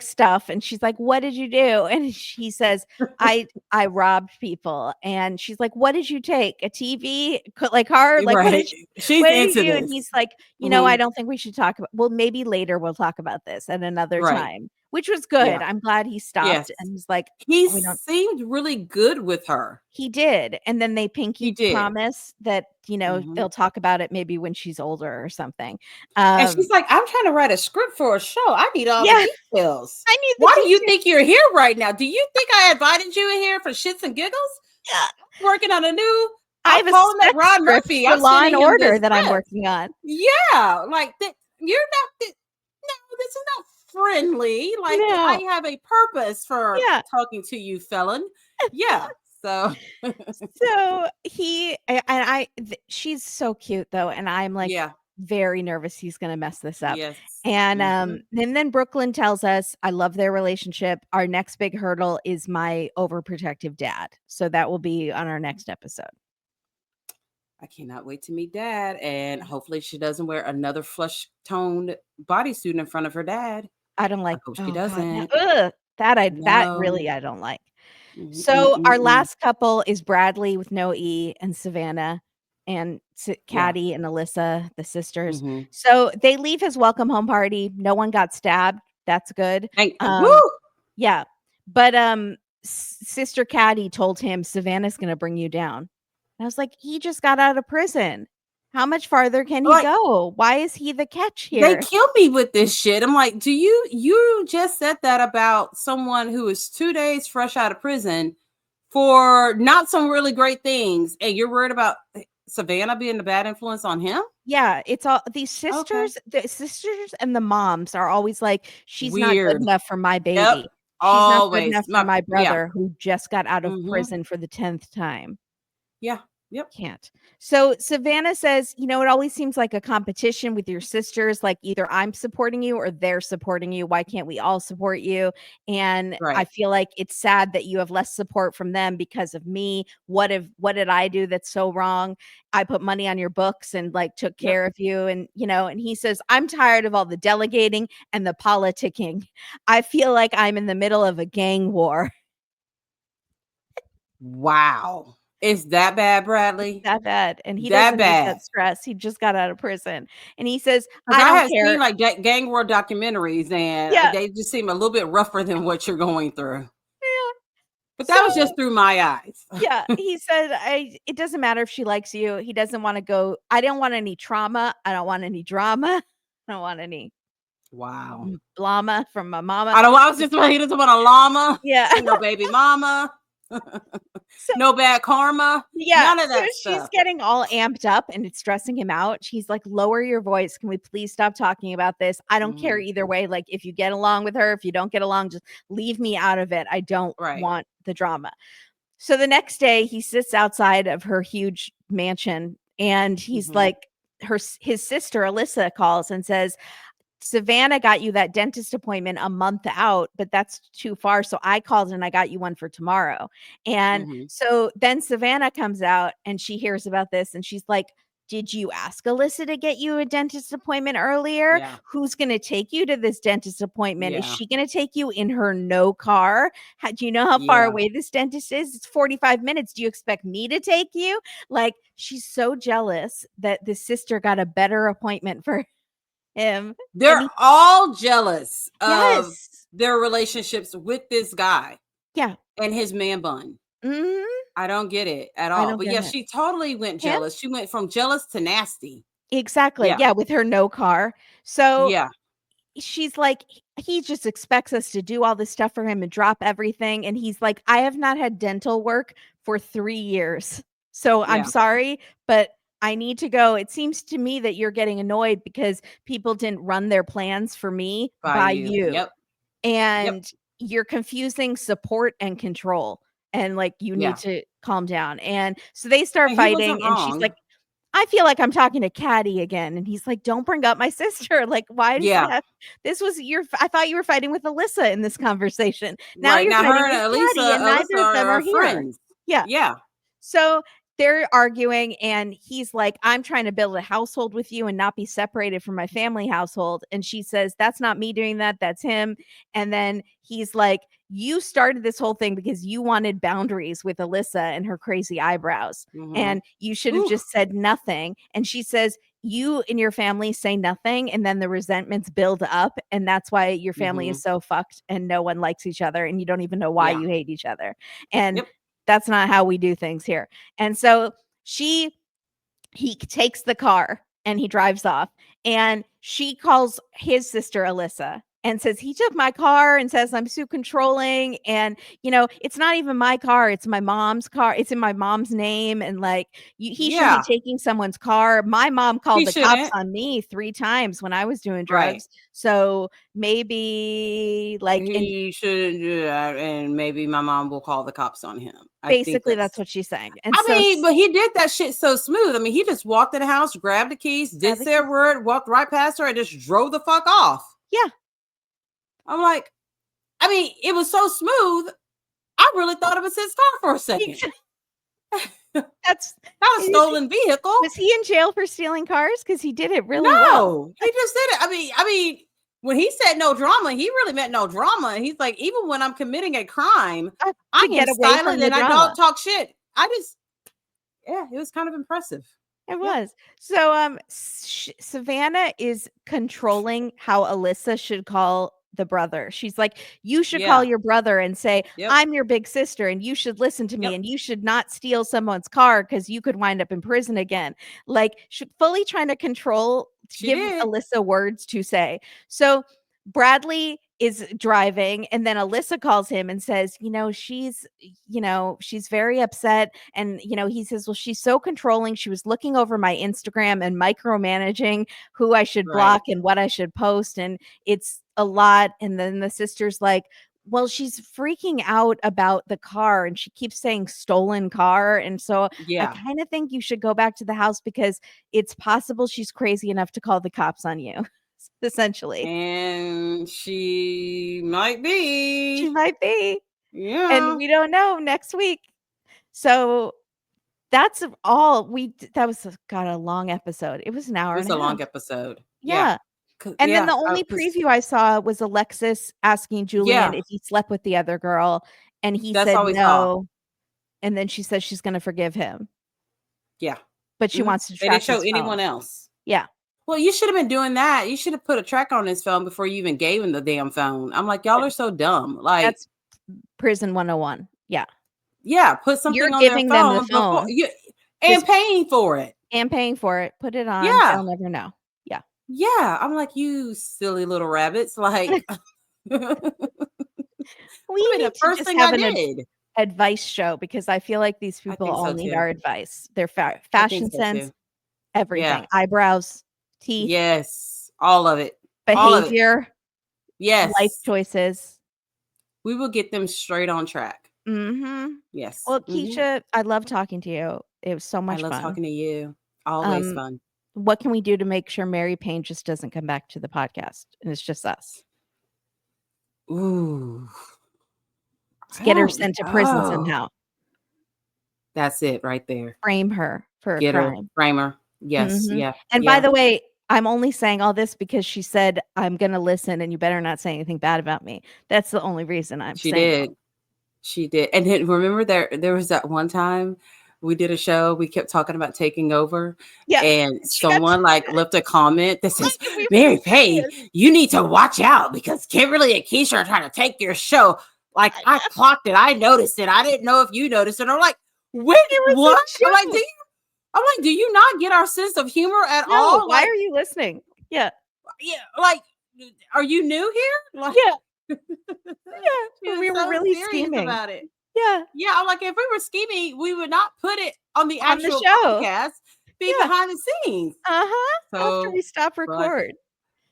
stuff. And she's like, what did you do? And he says, I robbed people. And she's like, what did you take? A TV? Like car? Like Right. She's what did you into do? And this. he's like, I Mhm. don't think we should talk about, well, maybe later we'll talk about this at another Right. time, which was good. Yeah. I'm glad he Yes. stopped and was like, He we don't, seemed really good with her. he did. And then they He pinky did. promise that, Mhm. they'll talk about it maybe when she's older or something. And she's like, "I'm trying to write a script for a show. I need all the Yeah, details. I need the Why do you details. think you're here right now? Do you think I invited you in here for shits and giggles? Yeah. Working on a new I I'm have a calling up spec Ron script Murphy. for I'm Law and sending him Order this that I'm script. working on. Yeah, like that. You're not. No, this is not friendly. Like I No. have a purpose for Yeah. talking to you, felon. Yeah. So So she's so cute though, and I'm like yeah. very nervous he's gonna mess this up. Yes. And then Brooklyn tells us, I love their relationship. Our next big hurdle is my overprotective dad. So that will be on our next episode. I cannot wait to meet dad. And hopefully she doesn't wear another flush toned bodysuit in front of her dad. I don't I like, hope she oh God, no. doesn't. Ugh, that really No. I don't like. Mm, mm, So mm, our mm. last couple is Bradley with no E and Savannah and Yeah. Caddy and Alyssa, the sisters. Mm-hmm. So they leave his welcome home party. No one got stabbed. That's good. Thank woo. Yeah. But Sister Caddy told him Savannah's going to bring you down. And I was like, he just got out of prison. How much farther can he Like go? Why is he the catch they here? kill me with this shit. I'm like, do you just said that about someone who is 2 days fresh out of prison for not some really great things, and you're worried about Savannah being the bad influence on him? Yeah, it's all these Okay. the sisters and the moms are always like, she's not good Weird. enough for my Yep. baby. She's not good Always. enough for my Yeah. brother who just got out of Mm-hmm. prison for the 10th time. Yeah. Yep. Can't. So Savannah says, it always seems like a competition with your sisters. Like either I'm supporting you or they're supporting you. Why can't we all support you? And I Right. feel like it's sad that you have less support from them because of me. What did I do that's so wrong? I put money on your books and like took Yep. care of you. And and he says, I'm tired of all the delegating and the politicking. I feel like I'm in the middle of a gang war. Wow. Is that bad, Bradley? That bad, and he That doesn't need bad. that stress. He just got out of prison, and he says, Because "I I don't have seen care." like gang war documentaries, and Yeah, they just seem a little bit rougher than what you're going through. yeah. But that was just So, through my eyes. yeah, he said, it doesn't matter if she likes you. He doesn't wanna go. I don't want any trauma. I don't want any drama. I don't want any Wow. blama from my mama." I was just like, he doesn't want a llama, Yeah. no baby mama, So no bad karma, yeah, none of so that she's stuff. getting all amped up and it's stressing him out. She's like, "Lower your voice. Can we please stop talking about this? I don't care Mhm. either way. Like, if you get along with her, if you don't get along, just leave me out of it. I don't Right. want the drama." So the next day, he sits outside of her huge mansion and he's Mhm. like, his sister Alyssa calls and says, Savannah got you that dentist appointment a month out, but that's too far. So I called and I got you one for tomorrow. And Mhm. so then Savannah comes out and she hears about this and she's like, did you ask Alyssa to get you a dentist appointment earlier? Yeah. Who's going to take you to this dentist appointment? Is Yeah. she going to take you in her no car? Do you know how far Yeah. away this dentist is? It's 45 minutes. Do you expect me to take you? Like, she's so jealous that the sister got a better appointment for him. And They're all jealous of yes. their relationships with this guy Yeah. and his man bun. Mhm. I don't get it at I all. don't But get yeah, it. she totally went Him? jealous. She went from jealous to nasty. Exactly. Yeah. Yeah, with her no car. So Yeah. she's like, he just expects us to do all this stuff for him and drop everything. And he's like, I have not had dental work for 3 years. So I'm Yeah. sorry, but I need to go. It seems to me that you're getting annoyed because people didn't run their plans for me By by you. you. Yep. Yep. And you're confusing support and control. And like, you need Yeah. to calm down. And so they start And he wasn't fighting. And she's like, wrong. I feel like I'm talking to Caddy again. And he's like, don't bring up my sister. Like, why does it Yeah. have, this was I thought you were fighting with Alyssa in this conversation. Now Right. you're Now fighting her with and Caddy, and Alyssa neither of them are are here. friends. Yeah. Yeah. So they're arguing, and he's like, I'm trying to build a household with you and not be separated from my family household. And she says, that's not me doing that. That's him. And then he's like, you started this whole thing because you wanted boundaries with Alyssa and her crazy eyebrows. And you should have just said nothing. And she says, you and your family say nothing, and then the resentments build up. And that's why your family is so fucked and no one likes each other. And you don't even know why you hate each other. And that's not how we do things here. And so he takes the car and he drives off, and she calls his sister Alyssa and says, he took my car and says I'm so controlling. And, it's not even my car. It's my mom's car. It's in my mom's name. And like, he shouldn't be taking someone's car. My mom called the cops on me 3 times when I was doing drugs. So maybe like, he shouldn't do that. And maybe my mom will call the cops on him. Basically, that's what she's saying. And but he did that shit so smooth. I mean, he just walked in the house, grabbed the keys, did say a word, walked right past her, and just drove the fuck off. Yeah. I'm like, I mean, it was so smooth. I really thought it was his car for a second. That's not a stolen vehicle. Was he in jail for stealing cars? Because he did it really well. He just did it. I mean, when he said no drama, he really meant no drama. He's like, even when I'm committing a crime, I get silent and I don't talk shit. It was kind of impressive. It was. So Savannah is controlling how Alyssa should call the brother. She's like, you should call your brother and say, I'm your big sister and you should listen to me and you should not steal someone's car because you could wind up in prison again. Like, fully trying to give Alyssa words to say. So Bradley is driving, and then Alyssa calls him and says, she's very upset. And, he says, well, she's so controlling. She was looking over my Instagram and micromanaging who I should block and what I should post. And it's a lot. And then the sister's like, well, she's freaking out about the car and she keeps saying stolen car. And so I kind of think you should go back to the house because it's possible she's crazy enough to call the cops on you. Essentially. And she might be. Yeah. And we don't know next week. So that's all that was a long episode. It was an hour. It was a long episode. Yeah. And then the only preview I saw was Alexis asking Julian if he slept with the other girl. And he said no. And then she says she's going to forgive him. Yeah. But she wants to track his phone. They didn't show anyone else. Yeah. Well, you should have been doing that. You should have put a tracker on his phone before you even gave him the damn phone. I'm like, y'all are so dumb. Like, that's prison 101. Yeah. Yeah. Put something on their phone. Them the phone. And paying for it. Put it on. Yeah. They'll never know. Yeah. Yeah. I'm like, you silly little rabbits. Like, we need the first thing I did. Advice show because I feel like these people all need our advice. Their fashion sense, everything, eyebrows. Teeth. Yes, all of it. Behavior. All of it. Yes. Life choices. We will get them straight on track. Mm-hmm. Yes. Well, Keisha, I love talking to you. It was so much fun. I love talking to you. Always fun. What can we do to make sure Mary Payne just doesn't come back to the podcast and it's just us? Ooh. Let's get her sent to prison somehow. That's it right there. Frame her for a crime. Frame her. Yes. Mm-hmm. Yeah. And by the way, I'm only saying all this because she said, I'm going to listen and you better not say anything bad about me. That's the only reason I'm saying. She did. And then remember there was that one time we did a show, we kept talking about taking over. Yeah. And someone left a comment that says, Mary Payne, you need to watch out because Kimberly and Keisha are trying to take your show. Like I clocked it. I noticed it. I didn't know if you noticed it. I'm like, what? I'm like, do you not get our sense of humor at all? Why are you listening? Yeah. Yeah. Like, are you new here? Like, yeah. We were really scheming about it. Yeah. Yeah. I'm like, if we were scheming, we would not put it on the actual podcast. Be behind the scenes. So, after we stop record.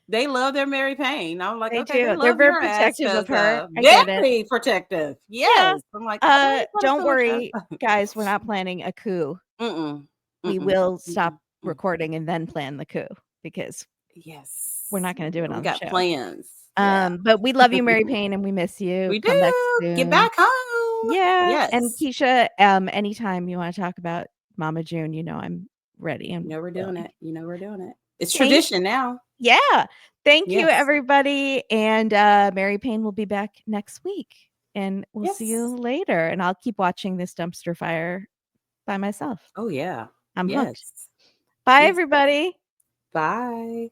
They love their Mary Payne. I'm like, they're very protective of her. Very protective. Yes. Yeah. I'm like, don't worry, guys. We're not planning a coup. We will stop recording and then plan the coup, because Yes. we're not going to do it We on the got show. plans. Yeah. But we love you, Mary Payne, and we miss you. We Come back do. soon. Get back home. Yeah. Yes. And Keisha, anytime you want to talk about Mama June, I'm ready. And we're doing it. We're doing it. It's Thank- tradition now. Yeah. Thank you, Yes. everybody. And Mary Payne will be back next week. And we'll see you later. And I'll keep watching this dumpster fire by myself. Oh, yeah. I'm hooked. Yes. Bye, everybody. Bye.